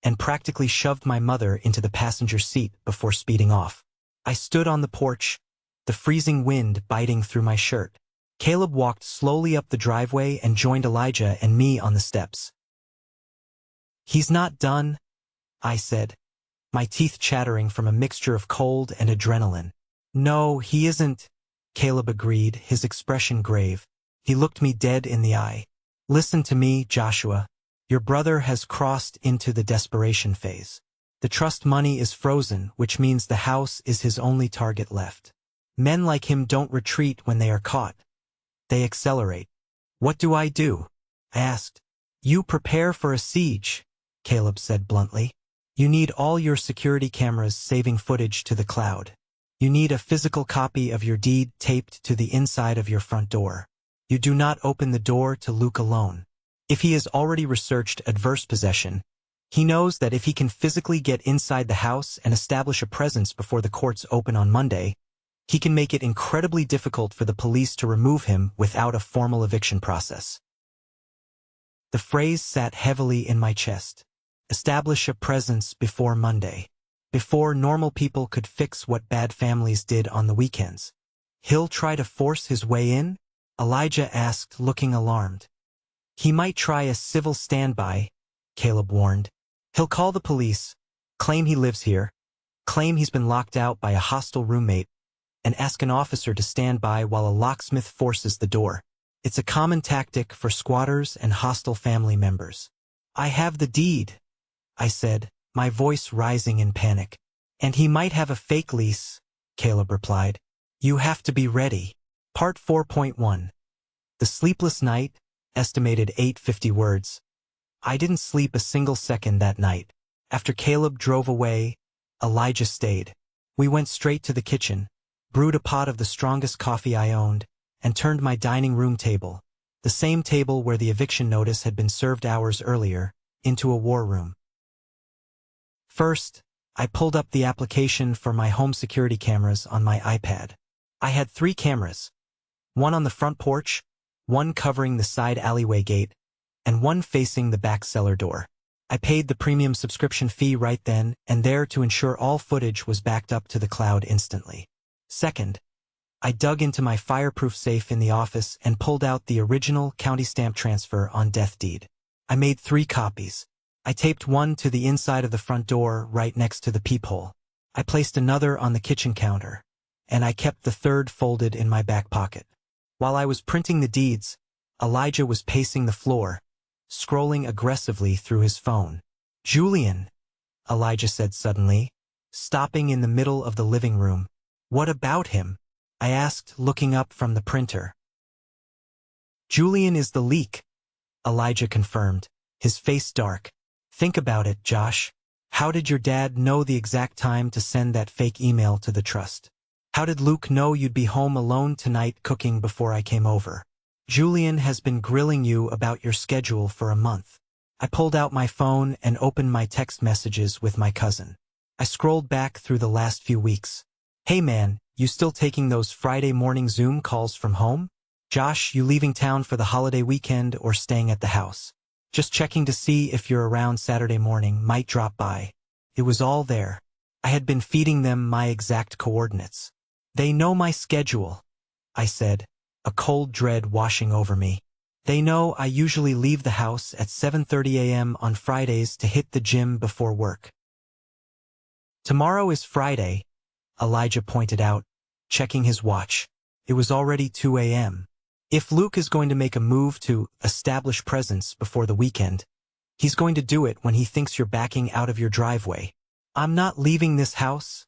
and practically shoved my mother into the passenger seat before speeding off. I stood on the porch, the freezing wind biting through my shirt. Caleb walked slowly up the driveway and joined Elijah and me on the steps. He's not done, I said, my teeth chattering from a mixture of cold and adrenaline. No, he isn't, Caleb agreed, his expression grave. He looked me dead in the eye. Listen to me, Joshua. Your brother has crossed into the desperation phase. The trust money is frozen, which means the house is his only target left. Men like him don't retreat when they are caught. They accelerate. What do? I asked. You prepare for a siege, Caleb said bluntly. You need all your security cameras saving footage to the cloud. You need a physical copy of your deed taped to the inside of your front door. You do not open the door to Luke alone. If he has already researched adverse possession, he knows that if he can physically get inside the house and establish a presence before the courts open on Monday, he can make it incredibly difficult for the police to remove him without a formal eviction process. The phrase sat heavily in my chest. Establish a presence before Monday. Before normal people could fix what bad families did on the weekends. He'll try to force his way in? Elijah asked, looking alarmed. He might try a civil standby, Caleb warned. He'll call the police, claim he lives here, claim he's been locked out by a hostile roommate, and ask an officer to stand by while a locksmith forces the door. It's a common tactic for squatters and hostile family members. I have the deed, I said, my voice rising in panic. And he might have a fake lease, Caleb replied. You have to be ready. Part 4.1. The sleepless night, estimated 850 words. I didn't sleep a single second that night. After Caleb drove away, Elijah stayed. We went straight to the kitchen, brewed a pot of the strongest coffee I owned, and turned my dining room table, the same table where the eviction notice had been served hours earlier, into a war room. First, I pulled up the application for my home security cameras on my iPad. I had 3 cameras, one on the front porch, one covering the side alleyway gate, and one facing the back cellar door. I paid the premium subscription fee right then and there to ensure all footage was backed up to the cloud instantly. Second, I dug into my fireproof safe in the office and pulled out the original county stamp transfer on death deed. I made 3 copies. I taped one to the inside of the front door right next to the peephole. I placed another on the kitchen counter, and I kept the third folded in my back pocket. While I was printing the deeds, Elijah was pacing the floor, scrolling aggressively through his phone. Julian, Elijah said suddenly, stopping in the middle of the living room. What about him? I asked, looking up from the printer. Julian is the leak, Elijah confirmed, his face dark. Think about it, Josh. How did your dad know the exact time to send that fake email to the trust? How did Luke know you'd be home alone tonight cooking before I came over? Julian has been grilling you about your schedule for a month. I pulled out my phone and opened my text messages with my cousin. I scrolled back through the last few weeks. Hey man, you still taking those Friday morning Zoom calls from home? "Josh, you leaving town for the holiday weekend or staying at the house? Just checking to see if you're around Saturday morning, might drop by." It was all there. I had been feeding them my exact coordinates. "They know my schedule," I said, a cold dread washing over me. "They know I usually leave the house at 7:30 a.m. on Fridays to hit the gym before work." "Tomorrow is Friday," Elijah pointed out, checking his watch. It was already 2 a.m. "If Luke is going to make a move to establish presence before the weekend, he's going to do it when he thinks you're backing out of your driveway." "I'm not leaving this house,"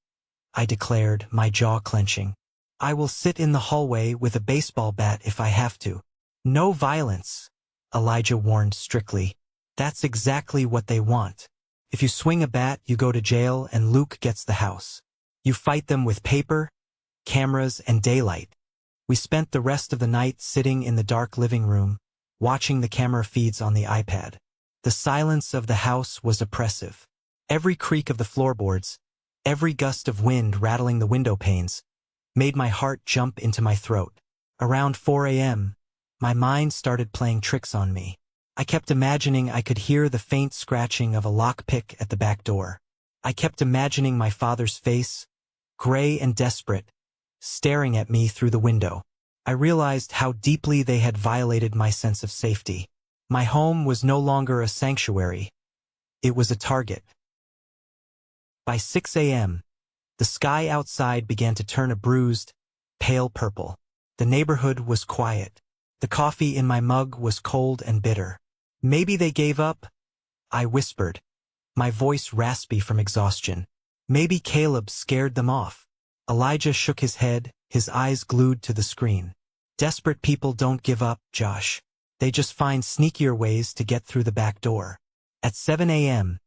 I declared, my jaw clenching. "I will sit in the hallway with a baseball bat if I have to." "No violence," Elijah warned strictly. "That's exactly what they want. If you swing a bat, you go to jail and Luke gets the house. You fight them with paper, cameras, and daylight." We spent the rest of the night sitting in the dark living room, watching the camera feeds on the iPad. The silence of the house was oppressive. Every creak of the floorboards, every gust of wind rattling the window panes, made my heart jump into my throat. Around 4 a.m., my mind started playing tricks on me. I kept imagining I could hear the faint scratching of a lockpick at the back door. I kept imagining my father's face, gray and desperate, staring at me through the window. I realized how deeply they had violated my sense of safety. My home was no longer a sanctuary. It was a target. By 6 a.m., the sky outside began to turn a bruised, pale purple. The neighborhood was quiet. The coffee in my mug was cold and bitter. "Maybe they gave up," I whispered, my voice raspy from exhaustion. "Maybe Caleb scared them off." Elijah shook his head, his eyes glued to the screen. "Desperate people don't give up, Josh. They just find sneakier ways to get through the back door." At 7 a.m.,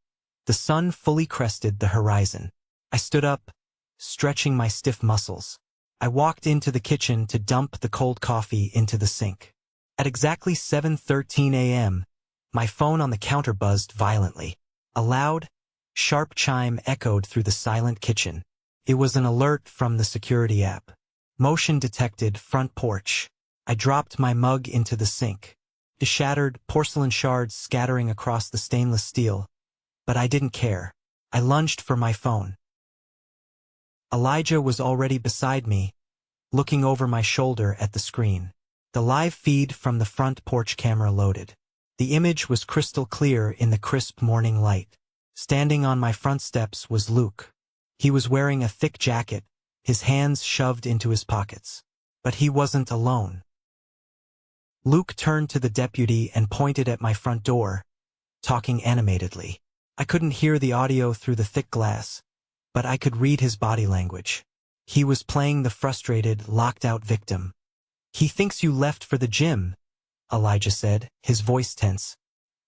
the sun fully crested the horizon. I stood up, stretching my stiff muscles. I walked into the kitchen to dump the cold coffee into the sink. At exactly 7:13 a.m., my phone on the counter buzzed violently. A loud, sharp chime echoed through the silent kitchen. It was an alert from the security app. "Motion detected, front porch." I dropped my mug into the sink, the shattered porcelain shards scattering across the stainless steel. But I didn't care. I lunged for my phone. Elijah was already beside me, looking over my shoulder at the screen. The live feed from the front porch camera loaded. The image was crystal clear in the crisp morning light. Standing on my front steps was Luke. He was wearing a thick jacket, his hands shoved into his pockets. But he wasn't alone. Luke turned to the deputy and pointed at my front door, talking animatedly. I couldn't hear the audio through the thick glass, but I could read his body language. He was playing the frustrated, locked-out victim. "He thinks you left for the gym," Elijah said, his voice tense.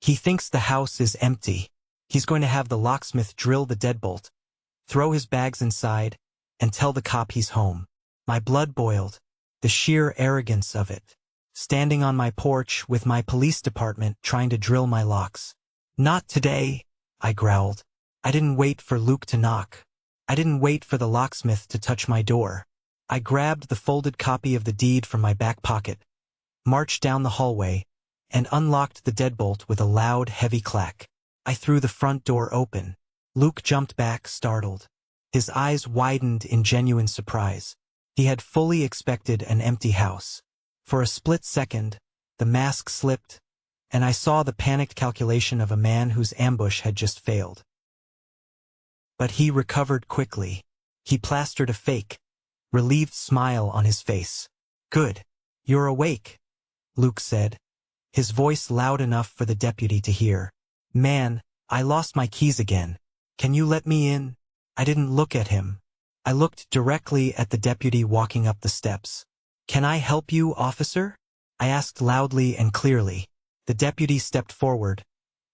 "He thinks the house is empty. He's going to have the locksmith drill the deadbolt, throw his bags inside, and tell the cop he's home." My blood boiled, the sheer arrogance of it. Standing on my porch with my police department trying to drill my locks. "Not today," I growled. I didn't wait for Luke to knock. I didn't wait for the locksmith to touch my door. I grabbed the folded copy of the deed from my back pocket, marched down the hallway, and unlocked the deadbolt with a loud, heavy clack. I threw the front door open. Luke jumped back, startled. His eyes widened in genuine surprise. He had fully expected an empty house. For a split second, the mask slipped, and I saw the panicked calculation of a man whose ambush had just failed. But he recovered quickly. He plastered a fake, relieved smile on his face. "Good. You're awake," Luke said, his voice loud enough for the deputy to hear. "Man, I lost my keys again. Can you let me in?" I didn't look at him. I looked directly at the deputy walking up the steps. "Can I help you, officer?" I asked loudly and clearly. The deputy stepped forward,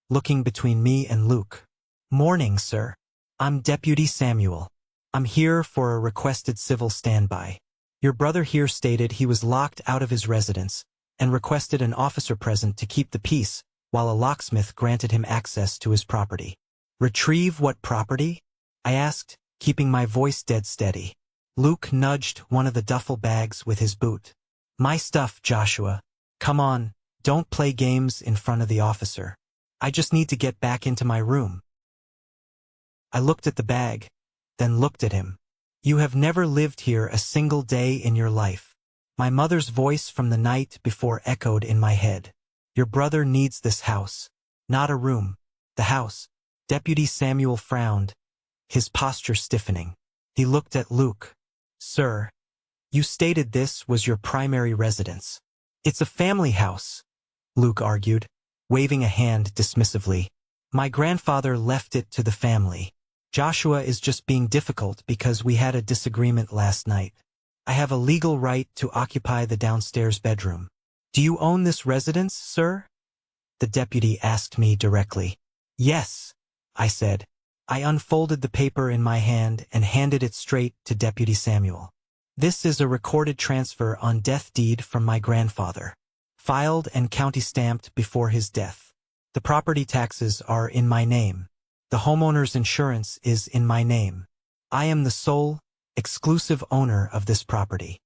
looking between me and Luke. "Morning, sir. I'm Deputy Samuel. I'm here for a requested civil standby. Your brother here stated he was locked out of his residence and requested an officer present to keep the peace while a locksmith granted him access to his property." "Retrieve what property?" I asked, keeping my voice dead steady. Luke nudged one of the duffel bags with his boot. My stuff, Joshua. Come on, don't play games in front of the officer. I just need to get back into my room. I looked at the bag, then looked at him. You have never lived here a single day in your life. My mother's voice from the night before echoed in my head. Your brother needs this house. Not a room. The house. Deputy Samuel frowned, his posture stiffening. He looked at Luke. Sir, you stated this was your primary residence. It's a family house, Luke argued, waving a hand dismissively. My grandfather left it to the family. Joshua is just being difficult because we had a disagreement last night. I have a legal right to occupy the downstairs bedroom. Do you own this residence, sir? The deputy asked me directly. Yes, I said. I unfolded the paper in my hand and handed it straight to Deputy Samuel. This is a recorded transfer on death deed from my grandfather, filed and county-stamped before his death. The property taxes are in my name. The homeowner's insurance is in my name. I am the sole, exclusive owner of this property.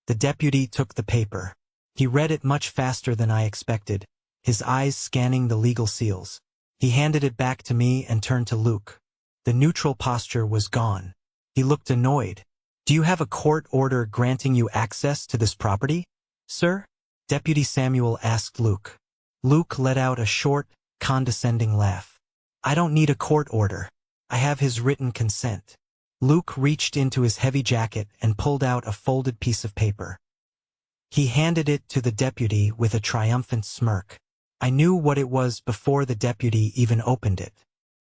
The deputy took the paper. He read it much faster than I expected, his eyes scanning the legal seals. He handed it back to me and turned to Luke. The neutral posture was gone. He looked annoyed. Do you have a court order granting you access to this property, sir? Deputy Samuel asked Luke. Luke let out a short, condescending laugh. I don't need a court order. I have his written consent. Luke reached into his heavy jacket and pulled out a folded piece of paper. He handed it to the deputy with a triumphant smirk. I knew what it was before the deputy even opened it.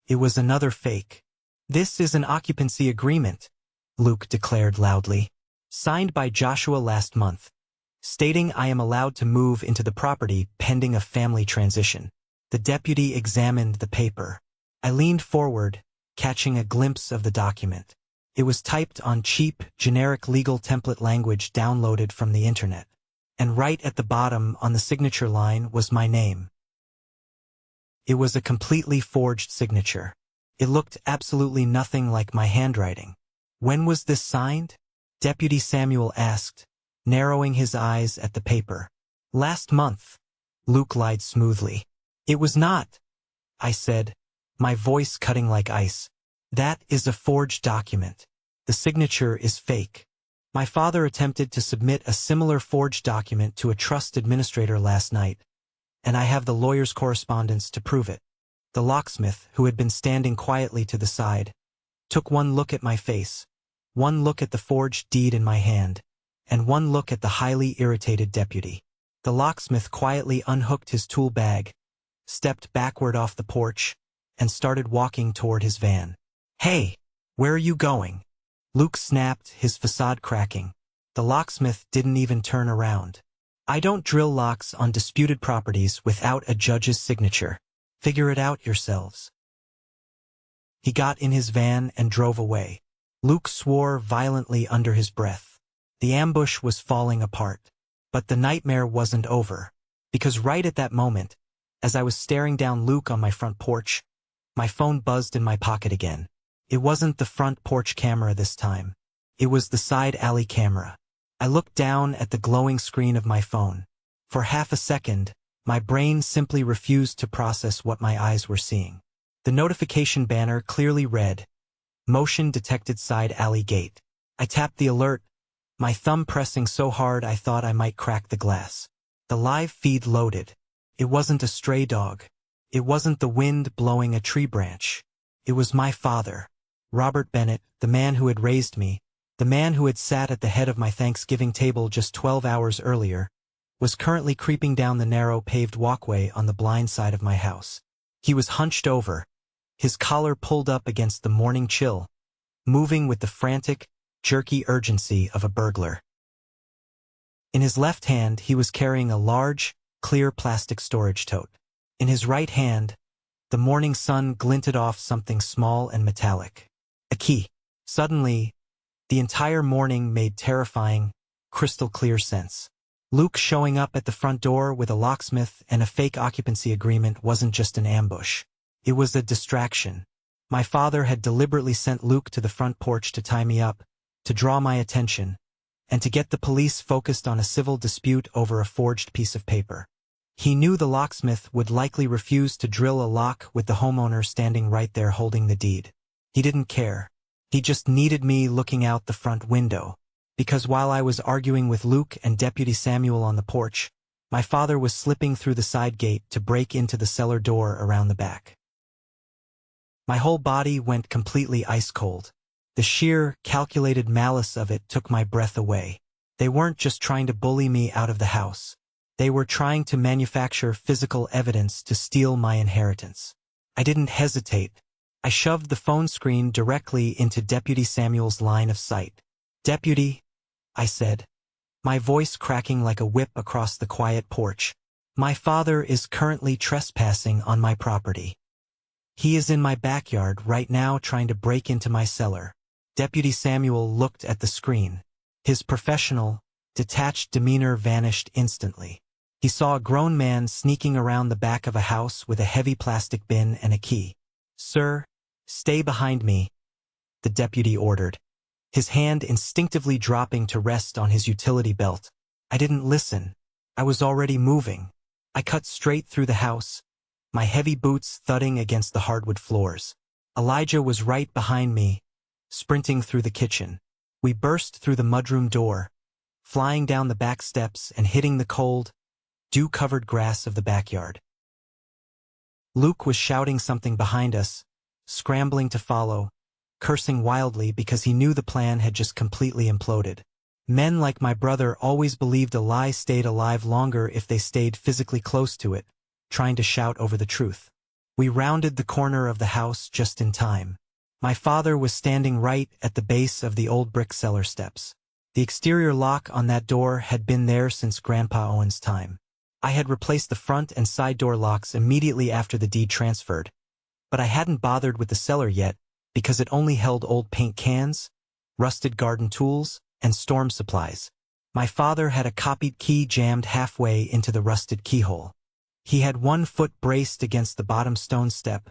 It was another fake. This is an occupancy agreement, Luke declared loudly, signed by Joshua last month, stating I am allowed to move into the property pending a family transition. The deputy examined the paper. I leaned forward, catching a glimpse of the document. It was typed on cheap, generic legal template language downloaded from the internet. And right at the bottom on the signature line was my name. It was a completely forged signature. It looked absolutely nothing like my handwriting. When was this signed? Deputy Samuel asked, narrowing his eyes at the paper. Last month, Luke lied smoothly. It was not, I said, my voice cutting like ice. That is a forged document. The signature is fake. My father attempted to submit a similar forged document to a trust administrator last night, and I have the lawyer's correspondence to prove it. The locksmith, who had been standing quietly to the side, took one look at my face, one look at the forged deed in my hand, and one look at the highly irritated deputy. The locksmith quietly unhooked his tool bag, stepped backward off the porch, and started walking toward his van. Hey, where are you going? Luke snapped, his facade cracking. The locksmith didn't even turn around. I don't drill locks on disputed properties without a judge's signature. Figure it out yourselves. He got in his van and drove away. Luke swore violently under his breath. The ambush was falling apart. But the nightmare wasn't over, because right at that moment, as I was staring down Luke on my front porch, my phone buzzed in my pocket again. It wasn't the front porch camera this time. It was the side alley camera. I looked down at the glowing screen of my phone. For half a second, my brain simply refused to process what my eyes were seeing. The notification banner clearly read, "Motion detected side alley gate." I tapped the alert, my thumb pressing so hard I thought I might crack the glass. The live feed loaded. It wasn't a stray dog. It wasn't the wind blowing a tree branch. It was my father, Robert Bennett, the man who had raised me, the man who had sat at the head of my Thanksgiving table just 12 hours earlier, was currently creeping down the narrow paved walkway on the blind side of my house. He was hunched over, his collar pulled up against the morning chill, moving with the frantic, jerky urgency of a burglar. In his left hand, he was carrying a large, clear plastic storage tote. In his right hand, the morning sun glinted off something small and metallic. A key. Suddenly, the entire morning made terrifying, crystal-clear sense. Luke showing up at the front door with a locksmith and a fake occupancy agreement wasn't just an ambush. It was a distraction. My father had deliberately sent Luke to the front porch to tie me up, to draw my attention, and to get the police focused on a civil dispute over a forged piece of paper. He knew the locksmith would likely refuse to drill a lock with the homeowner standing right there holding the deed. He didn't care. He just needed me looking out the front window, because while I was arguing with Luke and Deputy Samuel on the porch, my father was slipping through the side gate to break into the cellar door around the back. My whole body went completely ice-cold. The sheer, calculated malice of it took my breath away. They weren't just trying to bully me out of the house. They were trying to manufacture physical evidence to steal my inheritance. I didn't hesitate. I shoved the phone screen directly into Deputy Samuel's line of sight. "Deputy," I said, my voice cracking like a whip across the quiet porch. "My father is currently trespassing on my property. He is in my backyard right now trying to break into my cellar." Deputy Samuel looked at the screen. His professional, detached demeanor vanished instantly. He saw a grown man sneaking around the back of a house with a heavy plastic bin and a key. "Sir, stay behind me," the deputy ordered, his hand instinctively dropping to rest on his utility belt. I didn't listen. I was already moving. I cut straight through the house, my heavy boots thudding against the hardwood floors. Elijah was right behind me, sprinting through the kitchen. We burst through the mudroom door, flying down the back steps and hitting the cold, dew-covered grass of the backyard. Luke was shouting something behind us, scrambling to follow, cursing wildly because he knew the plan had just completely imploded. Men like my brother always believed a lie stayed alive longer if they stayed physically close to it, trying to shout over the truth. We rounded the corner of the house just in time. My father was standing right at the base of the old brick cellar steps. The exterior lock on that door had been there since Grandpa Owen's time. I had replaced the front and side door locks immediately after the deed transferred, but I hadn't bothered with the cellar yet because it only held old paint cans, rusted garden tools, and storm supplies. My father had a copied key jammed halfway into the rusted keyhole. He had one foot braced against the bottom stone step,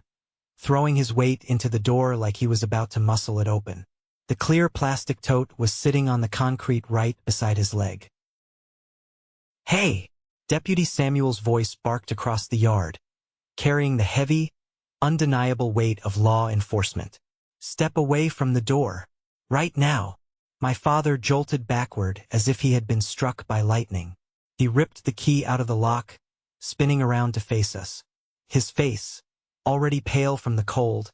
throwing his weight into the door like he was about to muscle it open. The clear plastic tote was sitting on the concrete right beside his leg. "Hey!" Deputy Samuel's voice barked across the yard, carrying the heavy, undeniable weight of law enforcement. "Step away from the door. Right now." My father jolted backward as if he had been struck by lightning. He ripped the key out of the lock, spinning around to face us. His face, already pale from the cold,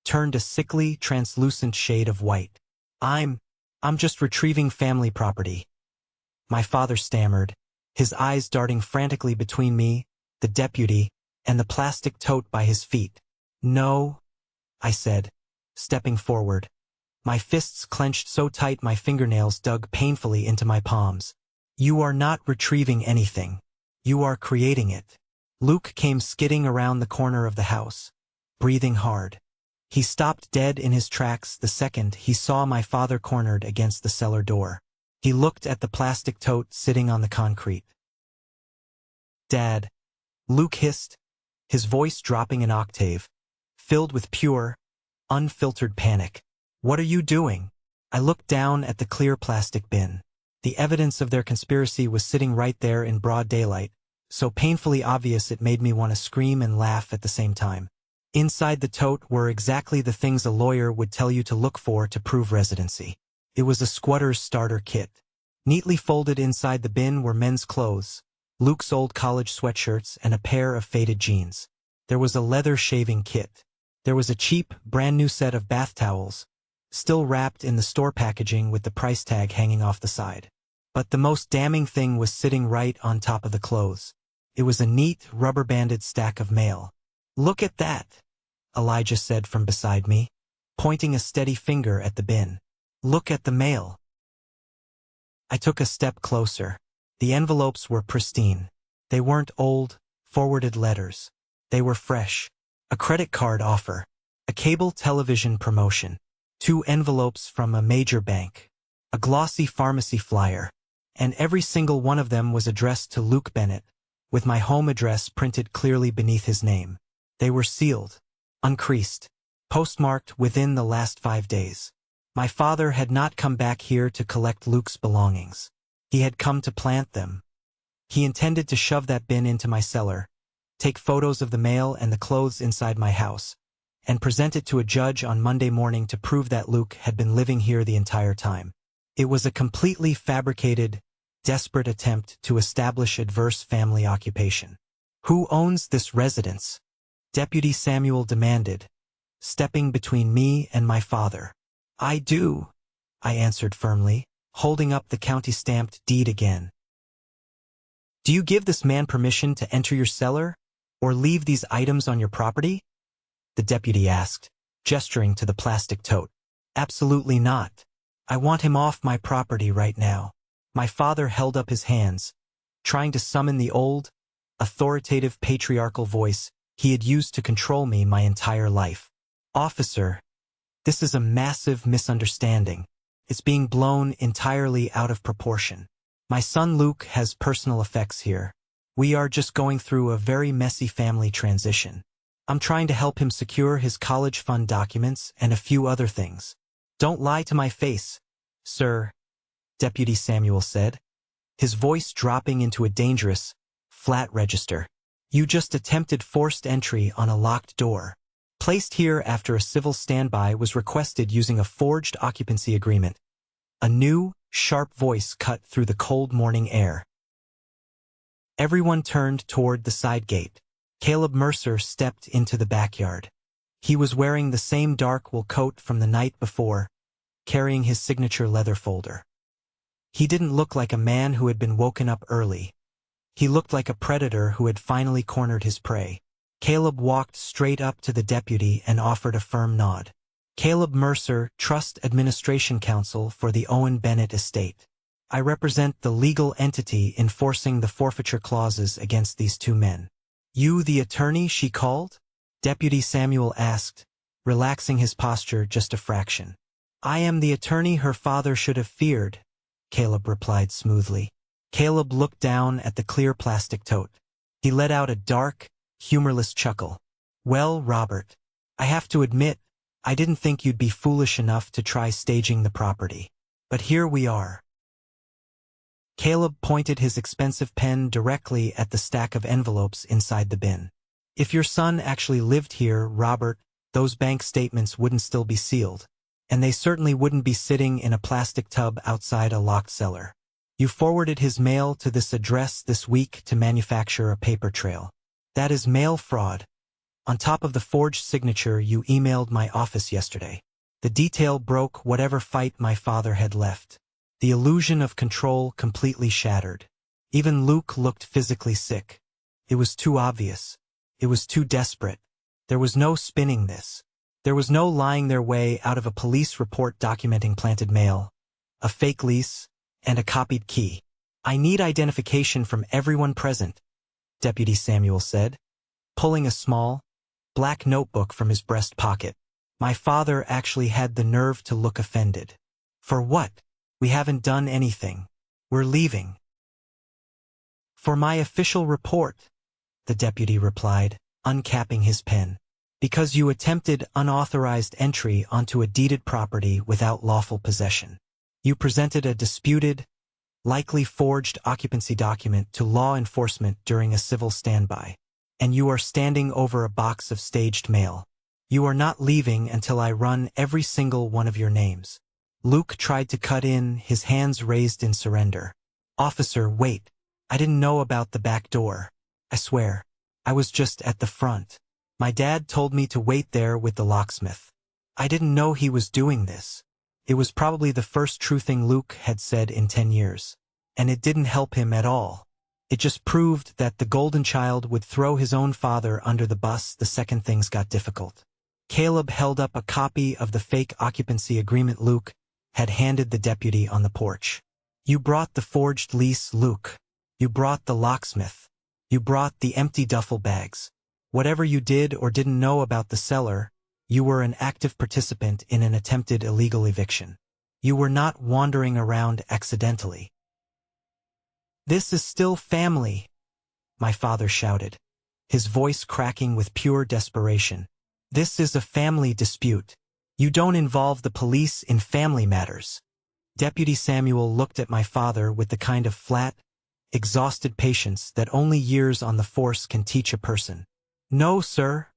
turned a sickly, translucent shade of white. I'm just retrieving family property," my father stammered, his eyes darting frantically between me, the deputy, and the plastic tote by his feet. "No," I said, stepping forward. My fists clenched so tight my fingernails dug painfully into my palms. "You are not retrieving anything. You are creating it." Luke came skidding around the corner of the house, breathing hard. He stopped dead in his tracks the second he saw my father cornered against the cellar door. He looked at the plastic tote sitting on the concrete. "Dad," Luke hissed, his voice dropping an octave, filled with pure, unfiltered panic. "What are you doing?" I looked down at the clear plastic bin. The evidence of their conspiracy was sitting right there in broad daylight, so painfully obvious it made me want to scream and laugh at the same time. Inside the tote were exactly the things a lawyer would tell you to look for to prove residency. It was a squatter's starter kit. Neatly folded inside the bin were men's clothes, Luke's old college sweatshirts, and a pair of faded jeans. There was a leather shaving kit. There was a cheap, brand-new set of bath towels, still wrapped in the store packaging with the price tag hanging off the side. But the most damning thing was sitting right on top of the clothes. It was a neat, rubber-banded stack of mail. "Look at that," Elijah said from beside me, pointing a steady finger at the bin. "Look at the mail." I took a step closer. The envelopes were pristine. They weren't old, forwarded letters. They were fresh. A credit card offer, a cable television promotion, 2 envelopes from a major bank, a glossy pharmacy flyer, and every single one of them was addressed to Luke Bennett, with my home address printed clearly beneath his name. They were sealed, uncreased, postmarked within the last 5 days. My father had not come back here to collect Luke's belongings. He had come to plant them. He intended to shove that bin into my cellar, take photos of the mail and the clothes inside my house, and present it to a judge on Monday morning to prove that Luke had been living here the entire time. It was a completely fabricated, desperate attempt to establish adverse family occupation. Who owns this residence? Deputy Samuel demanded, stepping between me and my father. I do, I answered firmly, holding up the county-stamped deed again. Do you give this man permission to enter your cellar, or leave these items on your property? The deputy asked, gesturing to the plastic tote. Absolutely not. I want him off my property right now. My father held up his hands, trying to summon the old, authoritative patriarchal voice he had used to control me my entire life. Officer, this is a massive misunderstanding. It's being blown entirely out of proportion. My son Luke has personal effects here. We are just going through a very messy family transition. I'm trying to help him secure his college fund documents and a few other things. Don't lie to my face, sir, Deputy Samuel said, his voice dropping into a dangerous, flat register. You just attempted forced entry on a locked door. Placed here after a civil standby was requested using a forged occupancy agreement. A new, sharp voice cut through the cold morning air. Everyone turned toward the side gate. Caleb Mercer stepped into the backyard. He was wearing the same dark wool coat from the night before, carrying his signature leather folder. He didn't look like a man who had been woken up early. He looked like a predator who had finally cornered his prey. Caleb walked straight up to the deputy and offered a firm nod. Caleb Mercer, Trust Administration Counsel for the Owen Bennett Estate. I represent the legal entity enforcing the forfeiture clauses against these two men. You the attorney she called? Deputy Samuel asked, relaxing his posture just a fraction. I am the attorney her father should have feared, Caleb replied smoothly. Caleb looked down at the clear plastic tote. He let out a dark, humorless chuckle. Well, Robert, I have to admit, I didn't think you'd be foolish enough to try staging the property. But here we are. Caleb pointed his expensive pen directly at the stack of envelopes inside the bin. If your son actually lived here, Robert, those bank statements wouldn't still be sealed, and they certainly wouldn't be sitting in a plastic tub outside a locked cellar. You forwarded his mail to this address this week to manufacture a paper trail. That is mail fraud. On top of the forged signature you emailed my office yesterday. The detail broke whatever fight my father had left. The illusion of control completely shattered. Even Luke looked physically sick. It was too obvious. It was too desperate. There was no spinning this. There was no lying their way out of a police report documenting planted mail, a fake lease, and a copied key. I need identification from everyone present, Deputy Samuel said, pulling a small, black notebook from his breast pocket. My father actually had the nerve to look offended. For what? We haven't done anything. We're leaving. For my official report, the deputy replied, uncapping his pen. Because you attempted unauthorized entry onto a deeded property without lawful possession. You presented a disputed, likely forged occupancy document to law enforcement during a civil standby. And you are standing over a box of staged mail. You are not leaving until I run every single one of your names. Luke tried to cut in, his hands raised in surrender. Officer, wait. I didn't know about the back door. I swear. I was just at the front. My dad told me to wait there with the locksmith. I didn't know he was doing this. It was probably the first true thing Luke had said in 10 years. And it didn't help him at all. It just proved that the golden child would throw his own father under the bus the second things got difficult. Caleb held up a copy of the fake occupancy agreement Luke had handed the deputy on the porch. You brought the forged lease, Luke. You brought the locksmith. You brought the empty duffel bags. Whatever you did or didn't know about the cellar, you were an active participant in an attempted illegal eviction. You were not wandering around accidentally. This is still family, my father shouted, his voice cracking with pure desperation. This is a family dispute. You don't involve the police in family matters. Deputy Samuel looked at my father with the kind of flat, exhausted patience that only years on the force can teach a person. No, sir,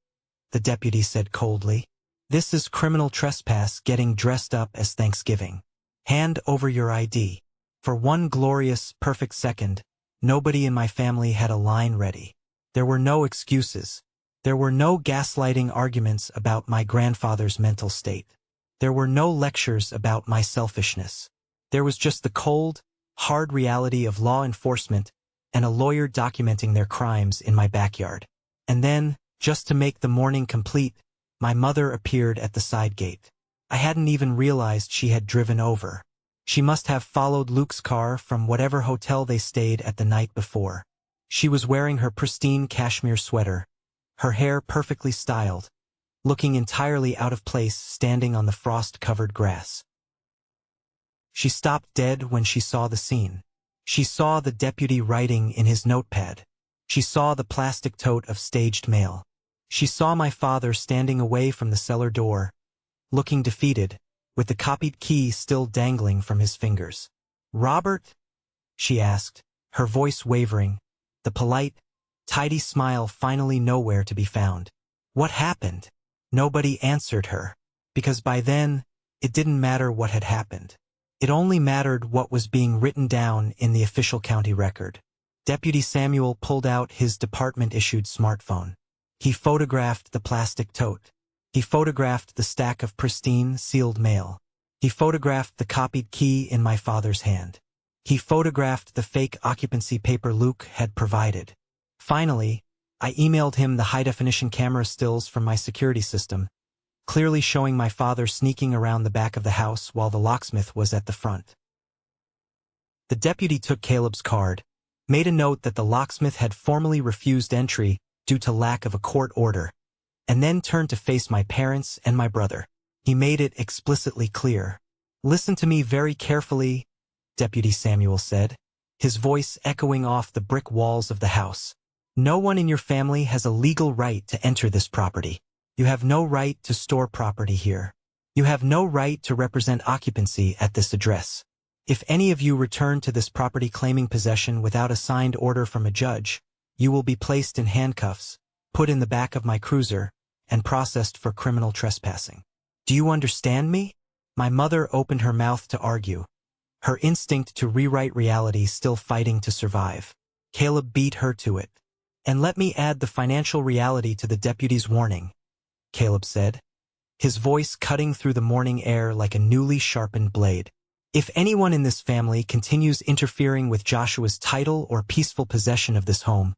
the deputy said coldly. This is criminal trespass getting dressed up as Thanksgiving. Hand over your ID. For one glorious, perfect second, nobody in my family had a line ready. There were no excuses. There were no gaslighting arguments about my grandfather's mental state. There were no lectures about my selfishness. There was just the cold, hard reality of law enforcement and a lawyer documenting their crimes in my backyard. And then, just to make the morning complete, my mother appeared at the side gate. I hadn't even realized she had driven over. She must have followed Luke's car from whatever hotel they stayed at the night before. She was wearing her pristine cashmere sweater, her hair perfectly styled, looking entirely out of place standing on the frost-covered grass. She stopped dead when she saw the scene. She saw the deputy writing in his notepad. She saw the plastic tote of staged mail. She saw my father standing away from the cellar door, looking defeated, with the copied key still dangling from his fingers. "Robert?" she asked, her voice wavering, the polite, tidy smile finally nowhere to be found. What happened? Nobody answered her, because by then, it didn't matter what had happened. It only mattered what was being written down in the official county record. Deputy Samuel pulled out his department-issued smartphone. He photographed the plastic tote. He photographed the stack of pristine, sealed mail. He photographed the copied key in my father's hand. He photographed the fake occupancy paper Luke had provided. Finally, I emailed him the high-definition camera stills from my security system, clearly showing my father sneaking around the back of the house while the locksmith was at the front. The deputy took Caleb's card, made a note that the locksmith had formally refused entry due to lack of a court order, and then turned to face my parents and my brother. He made it explicitly clear. "Listen to me very carefully," Deputy Samuel said, his voice echoing off the brick walls of the house. "No one in your family has a legal right to enter this property. You have no right to store property here. You have no right to represent occupancy at this address. If any of you return to this property claiming possession without a signed order from a judge, you will be placed in handcuffs, put in the back of my cruiser, and processed for criminal trespassing. Do you understand me?" My mother opened her mouth to argue, her instinct to rewrite reality still fighting to survive. Caleb beat her to it. "And let me add the financial reality to the deputy's warning," Caleb said, his voice cutting through the morning air like a newly sharpened blade. "If anyone in this family continues interfering with Joshua's title or peaceful possession of this home,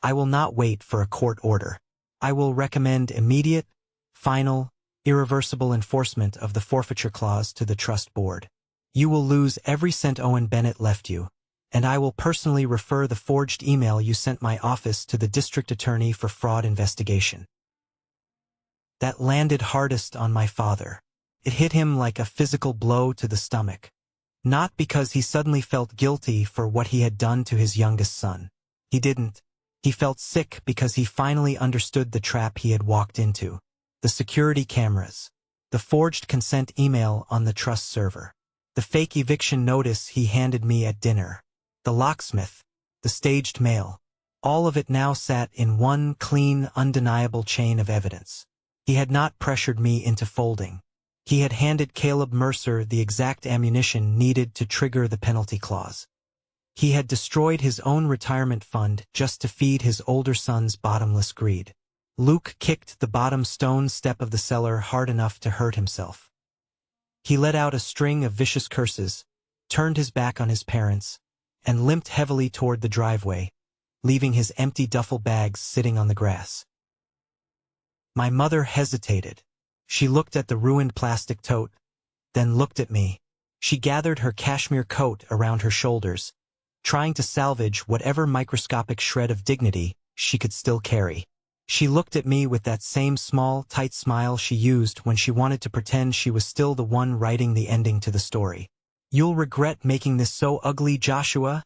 I will not wait for a court order. I will recommend immediate, final, irreversible enforcement of the forfeiture clause to the trust board. You will lose every cent Owen Bennett left you, and I will personally refer the forged email you sent my office to the district attorney for fraud investigation." That landed hardest on my father. It hit him like a physical blow to the stomach. Not because he suddenly felt guilty for what he had done to his youngest son. He didn't. He felt sick because he finally understood the trap he had walked into. The security cameras. The forged consent email on the trust server. The fake eviction notice he handed me at dinner. The locksmith. The staged mail. All of it now sat in one clean, undeniable chain of evidence. He had not pressured me into folding. He had handed Caleb Mercer the exact ammunition needed to trigger the penalty clause. He had destroyed his own retirement fund just to feed his older son's bottomless greed. Luke kicked the bottom stone step of the cellar hard enough to hurt himself. He let out a string of vicious curses, turned his back on his parents, and limped heavily toward the driveway, leaving his empty duffel bags sitting on the grass. My mother hesitated. She looked at the ruined plastic tote, then looked at me. She gathered her cashmere coat around her shoulders, trying to salvage whatever microscopic shred of dignity she could still carry. She looked at me with that same small, tight smile she used when she wanted to pretend she was still the one writing the ending to the story. "You'll regret making this so ugly, Joshua,"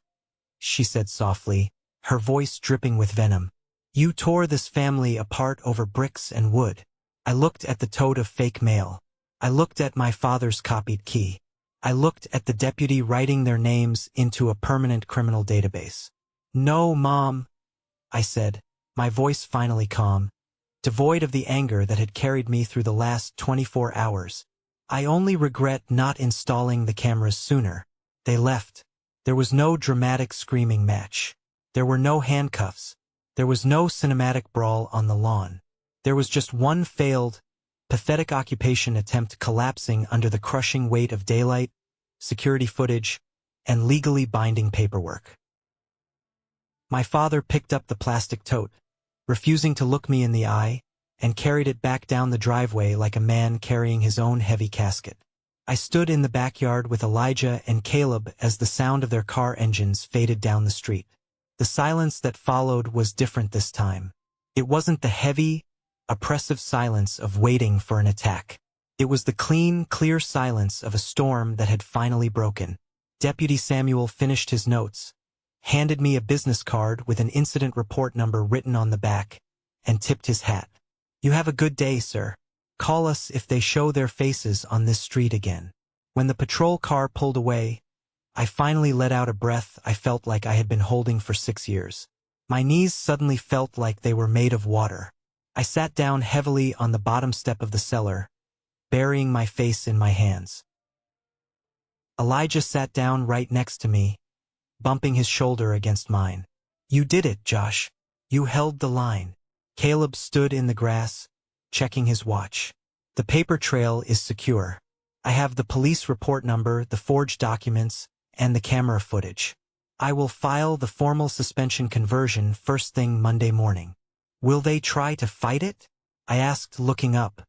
she said softly, her voice dripping with venom. "You tore this family apart over bricks and wood." I looked at the tote of fake mail. I looked at my father's copied key. I looked at the deputy writing their names into a permanent criminal database. "No, Mom," I said, my voice finally calm, devoid of the anger that had carried me through the last 24 hours. "I only regret not installing the cameras sooner." They left. There was no dramatic screaming match. There were no handcuffs. There was no cinematic brawl on the lawn. There was just one failed, pathetic occupation attempt collapsing under the crushing weight of daylight, security footage, and legally binding paperwork. My father picked up the plastic tote, refusing to look me in the eye, and carried it back down the driveway like a man carrying his own heavy casket. I stood in the backyard with Elijah and Caleb as the sound of their car engines faded down the street. The silence that followed was different this time. It wasn't the heavy, oppressive silence of waiting for an attack. It was the clean, clear silence of a storm that had finally broken. Deputy Samuel finished his notes, handed me a business card with an incident report number written on the back, and tipped his hat. "You have a good day, sir. Call us if they show their faces on this street again." When the patrol car pulled away, I finally let out a breath I felt like I had been holding for 6 years. My knees suddenly felt like they were made of water. I sat down heavily on the bottom step of the cellar, burying my face in my hands. Elijah sat down right next to me, bumping his shoulder against mine. "You did it, Josh. You held the line." Caleb stood in the grass, checking his watch. "The paper trail is secure. I have the police report number, the forged documents, and the camera footage. I will file the formal suspension conversion first thing Monday morning." "Will they try to fight it?" I asked, looking up.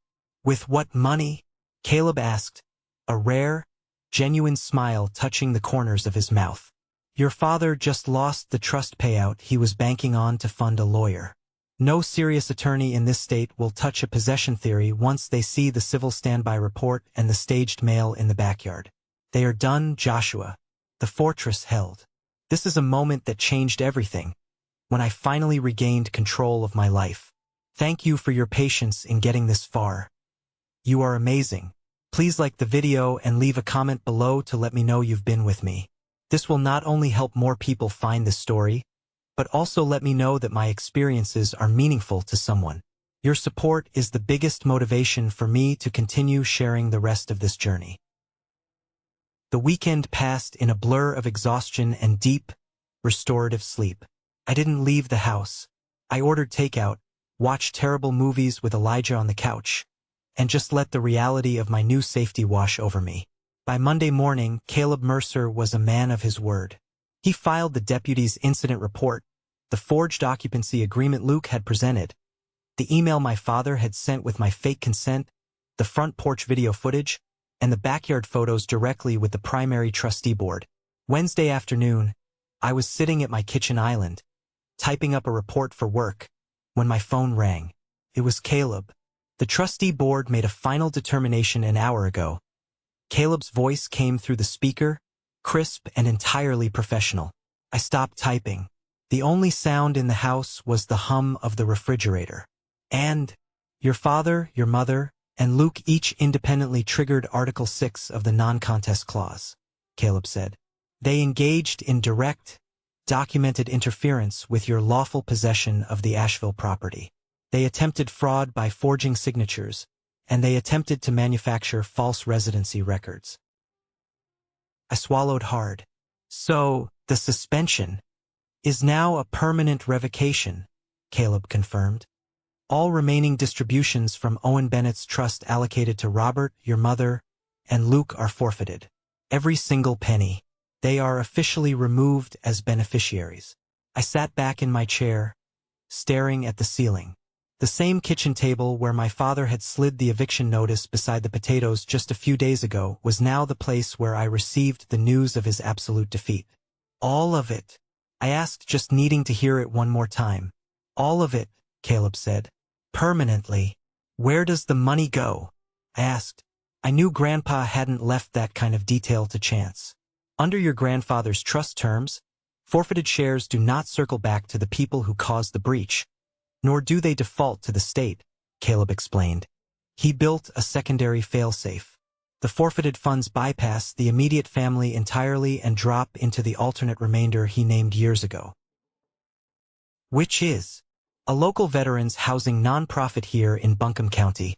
"With what money?" Caleb asked, a rare, genuine smile touching the corners of his mouth. "Your father just lost the trust payout he was banking on to fund a lawyer. No serious attorney in this state will touch a possession theory once they see the civil standby report and the staged mail in the backyard. They are done, Joshua. The fortress held. This is a moment that changed everything, when I finally regained control of my life. Thank you for your patience in getting this far. You are amazing. Please like the video and leave a comment below to let me know you've been with me. This will not only help more people find this story, but also let me know that my experiences are meaningful to someone. Your support is the biggest motivation for me to continue sharing the rest of this journey. The weekend passed in a blur of exhaustion and deep, restorative sleep. I didn't leave the house. I ordered takeout, watched terrible movies with Elijah on the couch, and just let the reality of my new safety wash over me. By Monday morning, Caleb Mercer was a man of his word. He filed the deputy's incident report, the forged occupancy agreement Luke had presented, the email my father had sent with my fake consent, the front porch video footage, and the backyard photos directly with the primary trustee board. Wednesday afternoon, I was sitting at my kitchen island, typing up a report for work, when my phone rang. It was Caleb. The trustee board made a final determination an hour ago. Caleb's voice came through the speaker, crisp and entirely professional. I stopped typing. The only sound in the house was the hum of the refrigerator. "And your father, your mother, and Luke each independently triggered Article 6 of the non-contest clause," Caleb said. "They engaged in direct, documented interference with your lawful possession of the Asheville property. They attempted fraud by forging signatures, and they attempted to manufacture false residency records." I swallowed hard. "So, the suspension is now a permanent revocation," Caleb confirmed. "All remaining distributions from Owen Bennett's trust allocated to Robert, your mother, and Luke are forfeited. Every single penny. They are officially removed as beneficiaries." I sat back in my chair, staring at the ceiling. The same kitchen table where my father had slid the eviction notice beside the potatoes just a few days ago was now the place where I received the news of his absolute defeat. "All of it?" I asked, just needing to hear it one more time. "All of it," Caleb said. "Permanently." "Where does the money go?" I asked. I knew Grandpa hadn't left that kind of detail to chance. "Under your grandfather's trust terms, forfeited shares do not circle back to the people who caused the breach, nor do they default to the state," Caleb explained. He built a secondary failsafe. The forfeited funds bypass the immediate family entirely and drop into the alternate remainder he named years ago. Which is a local veterans housing nonprofit here in Buncombe County,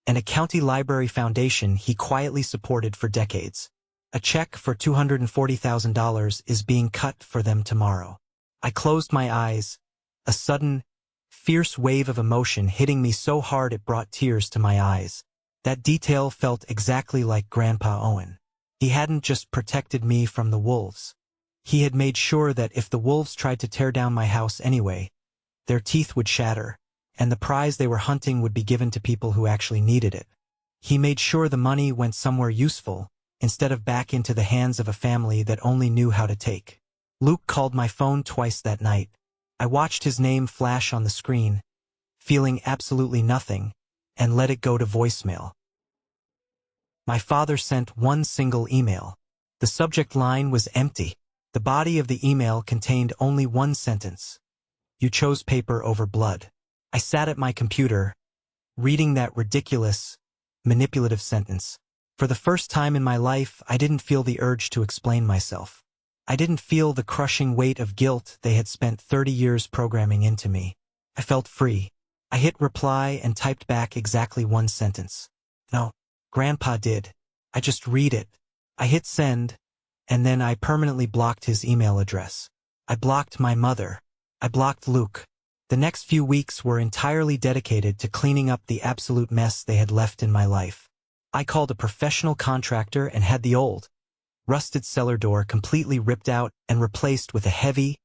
and a county library foundation he quietly supported for decades. A check for $240,000 is being cut for them tomorrow. I closed my eyes, a sudden, fierce wave of emotion hitting me so hard it brought tears to my eyes. That detail felt exactly like Grandpa Owen. He hadn't just protected me from the wolves. He had made sure that if the wolves tried to tear down my house anyway, their teeth would shatter, and the prize they were hunting would be given to people who actually needed it. He made sure the money went somewhere useful, instead of back into the hands of a family that only knew how to take. Luke called my phone twice that night. I watched his name flash on the screen, feeling absolutely nothing, and let it go to voicemail. My father sent one single email. The subject line was empty. The body of the email contained only one sentence. You chose paper over blood. I sat at my computer, reading that ridiculous, manipulative sentence. For the first time in my life, I didn't feel the urge to explain myself. I didn't feel the crushing weight of guilt they had spent 30 years programming into me. I felt free. I hit reply and typed back exactly one sentence. No, Grandpa did. I just read it. I hit send, and then I permanently blocked his email address. I blocked my mother. I blocked Luke. The next few weeks were entirely dedicated to cleaning up the absolute mess they had left in my life. I called a professional contractor and had the old, rusted cellar door completely ripped out and replaced with a heavy,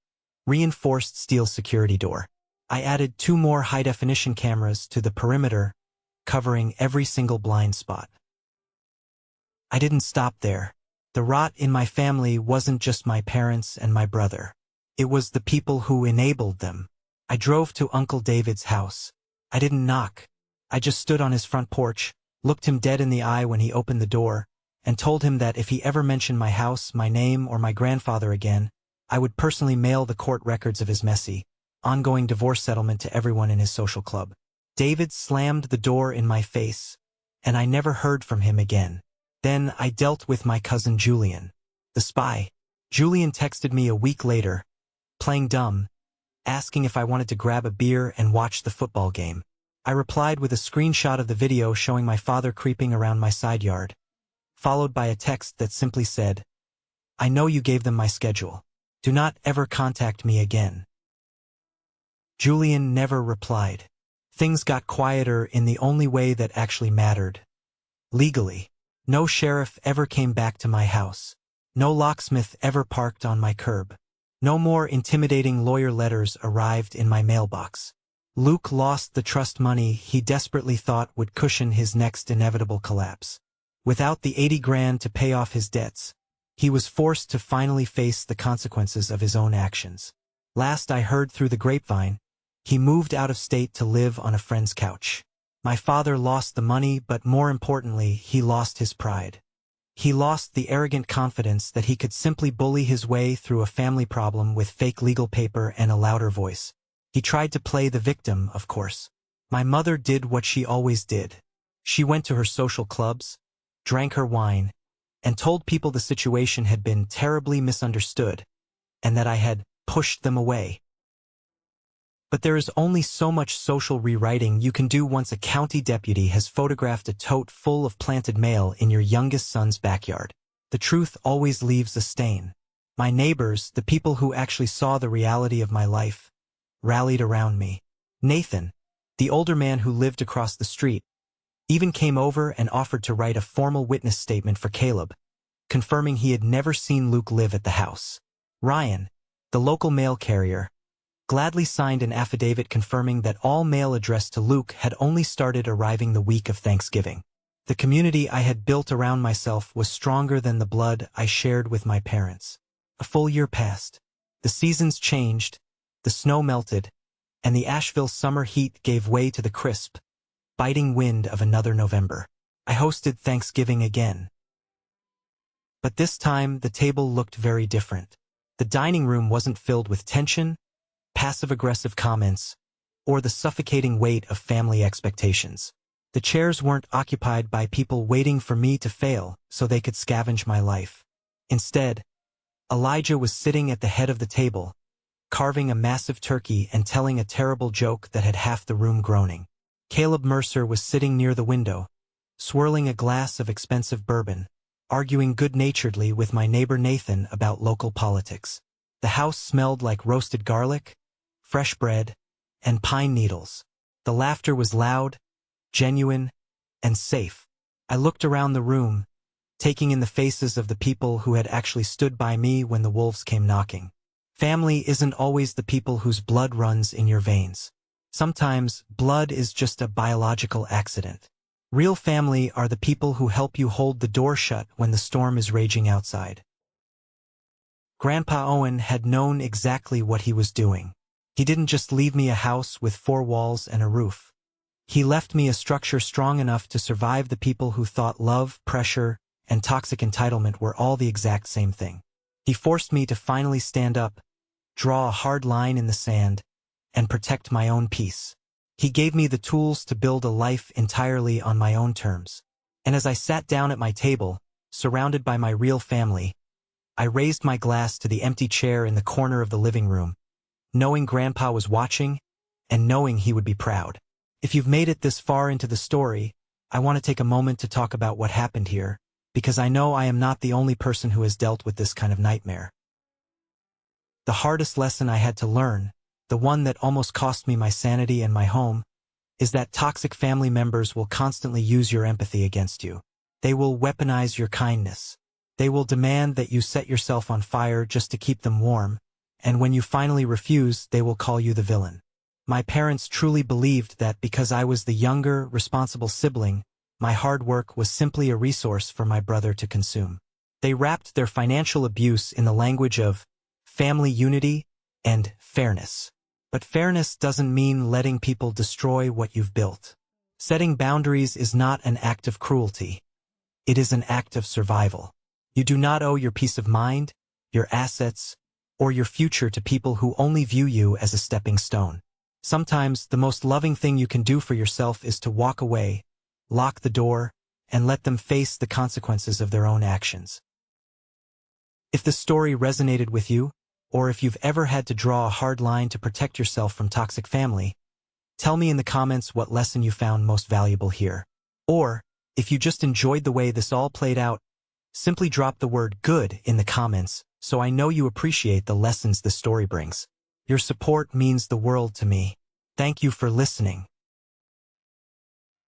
reinforced steel security door. I added 2 more high-definition cameras to the perimeter, covering every single blind spot. I didn't stop there. The rot in my family wasn't just my parents and my brother. It was the people who enabled them. I drove to Uncle David's house. I didn't knock. I just stood on his front porch, looked him dead in the eye when he opened the door, and told him that if he ever mentioned my house, my name, or my grandfather again, I would personally mail the court records of his messy, ongoing divorce settlement to everyone in his social club. David slammed the door in my face, and I never heard from him again. Then I dealt with my cousin Julian, the spy. Julian texted me a week later, playing dumb, asking if I wanted to grab a beer and watch the football game. I replied with a screenshot of the video showing my father creeping around my side yard, followed by a text that simply said, I know you gave them my schedule. Do not ever contact me again. Julian never replied. Things got quieter in the only way that actually mattered. Legally. No sheriff ever came back to my house. No locksmith ever parked on my curb. No more intimidating lawyer letters arrived in my mailbox. Luke lost the trust money he desperately thought would cushion his next inevitable collapse. Without the 80 grand to pay off his debts, he was forced to finally face the consequences of his own actions. Last I heard through the grapevine, he moved out of state to live on a friend's couch. My father lost the money, but more importantly, he lost his pride. He lost the arrogant confidence that he could simply bully his way through a family problem with fake legal paper and a louder voice. He tried to play the victim, of course. My mother did what she always did. She went to her social clubs, drank her wine, and told people the situation had been terribly misunderstood, and that I had pushed them away. But there is only so much social rewriting you can do once a county deputy has photographed a tote full of planted mail in your youngest son's backyard. The truth always leaves a stain. My neighbors, the people who actually saw the reality of my life, rallied around me. Nathan, the older man who lived across the street, even came over and offered to write a formal witness statement for Caleb, confirming he had never seen Luke live at the house. Ryan, the local mail carrier, gladly signed an affidavit confirming that all mail addressed to Luke had only started arriving the week of Thanksgiving. The community I had built around myself was stronger than the blood I shared with my parents. A full year passed. The seasons changed, the snow melted, and the Asheville summer heat gave way to the crisp, biting wind of another November. I hosted Thanksgiving again. But this time, the table looked very different. The dining room wasn't filled with tension, passive-aggressive comments, or the suffocating weight of family expectations. The chairs weren't occupied by people waiting for me to fail so they could scavenge my life. Instead, Elijah was sitting at the head of the table, carving a massive turkey and telling a terrible joke that had half the room groaning. Caleb Mercer was sitting near the window, swirling a glass of expensive bourbon, arguing good-naturedly with my neighbor Nathan about local politics. The house smelled like roasted garlic, fresh bread, and pine needles. The laughter was loud, genuine, and safe. I looked around the room, taking in the faces of the people who had actually stood by me when the wolves came knocking. Family isn't always the people whose blood runs in your veins. Sometimes, blood is just a biological accident. Real family are the people who help you hold the door shut when the storm is raging outside. Grandpa Owen had known exactly what he was doing. He didn't just leave me a house with 4 walls and a roof. He left me a structure strong enough to survive the people who thought love, pressure, and toxic entitlement were all the exact same thing. He forced me to finally stand up, draw a hard line in the sand, and protect my own peace. He gave me the tools to build a life entirely on my own terms. And as I sat down at my table, surrounded by my real family, I raised my glass to the empty chair in the corner of the living room, knowing Grandpa was watching and knowing he would be proud. If you've made it this far into the story, I want to take a moment to talk about what happened here, because I know I am not the only person who has dealt with this kind of nightmare. The hardest lesson I had to learn, the one that almost cost me my sanity and my home, is that toxic family members will constantly use your empathy against you. They will weaponize your kindness. They will demand that you set yourself on fire just to keep them warm, and when you finally refuse, they will call you the villain. My parents truly believed that because I was the younger, responsible sibling, my hard work was simply a resource for my brother to consume. They wrapped their financial abuse in the language of family unity and fairness. But fairness doesn't mean letting people destroy what you've built. Setting boundaries is not an act of cruelty. It is an act of survival. You do not owe your peace of mind, your assets, or your future to people who only view you as a stepping stone. Sometimes, the most loving thing you can do for yourself is to walk away, lock the door, and let them face the consequences of their own actions. If the story resonated with you, or if you've ever had to draw a hard line to protect yourself from toxic family, tell me in the comments what lesson you found most valuable here. Or, if you just enjoyed the way this all played out, simply drop the word good in the comments so I know you appreciate the lessons the story brings. Your support means the world to me. Thank you for listening.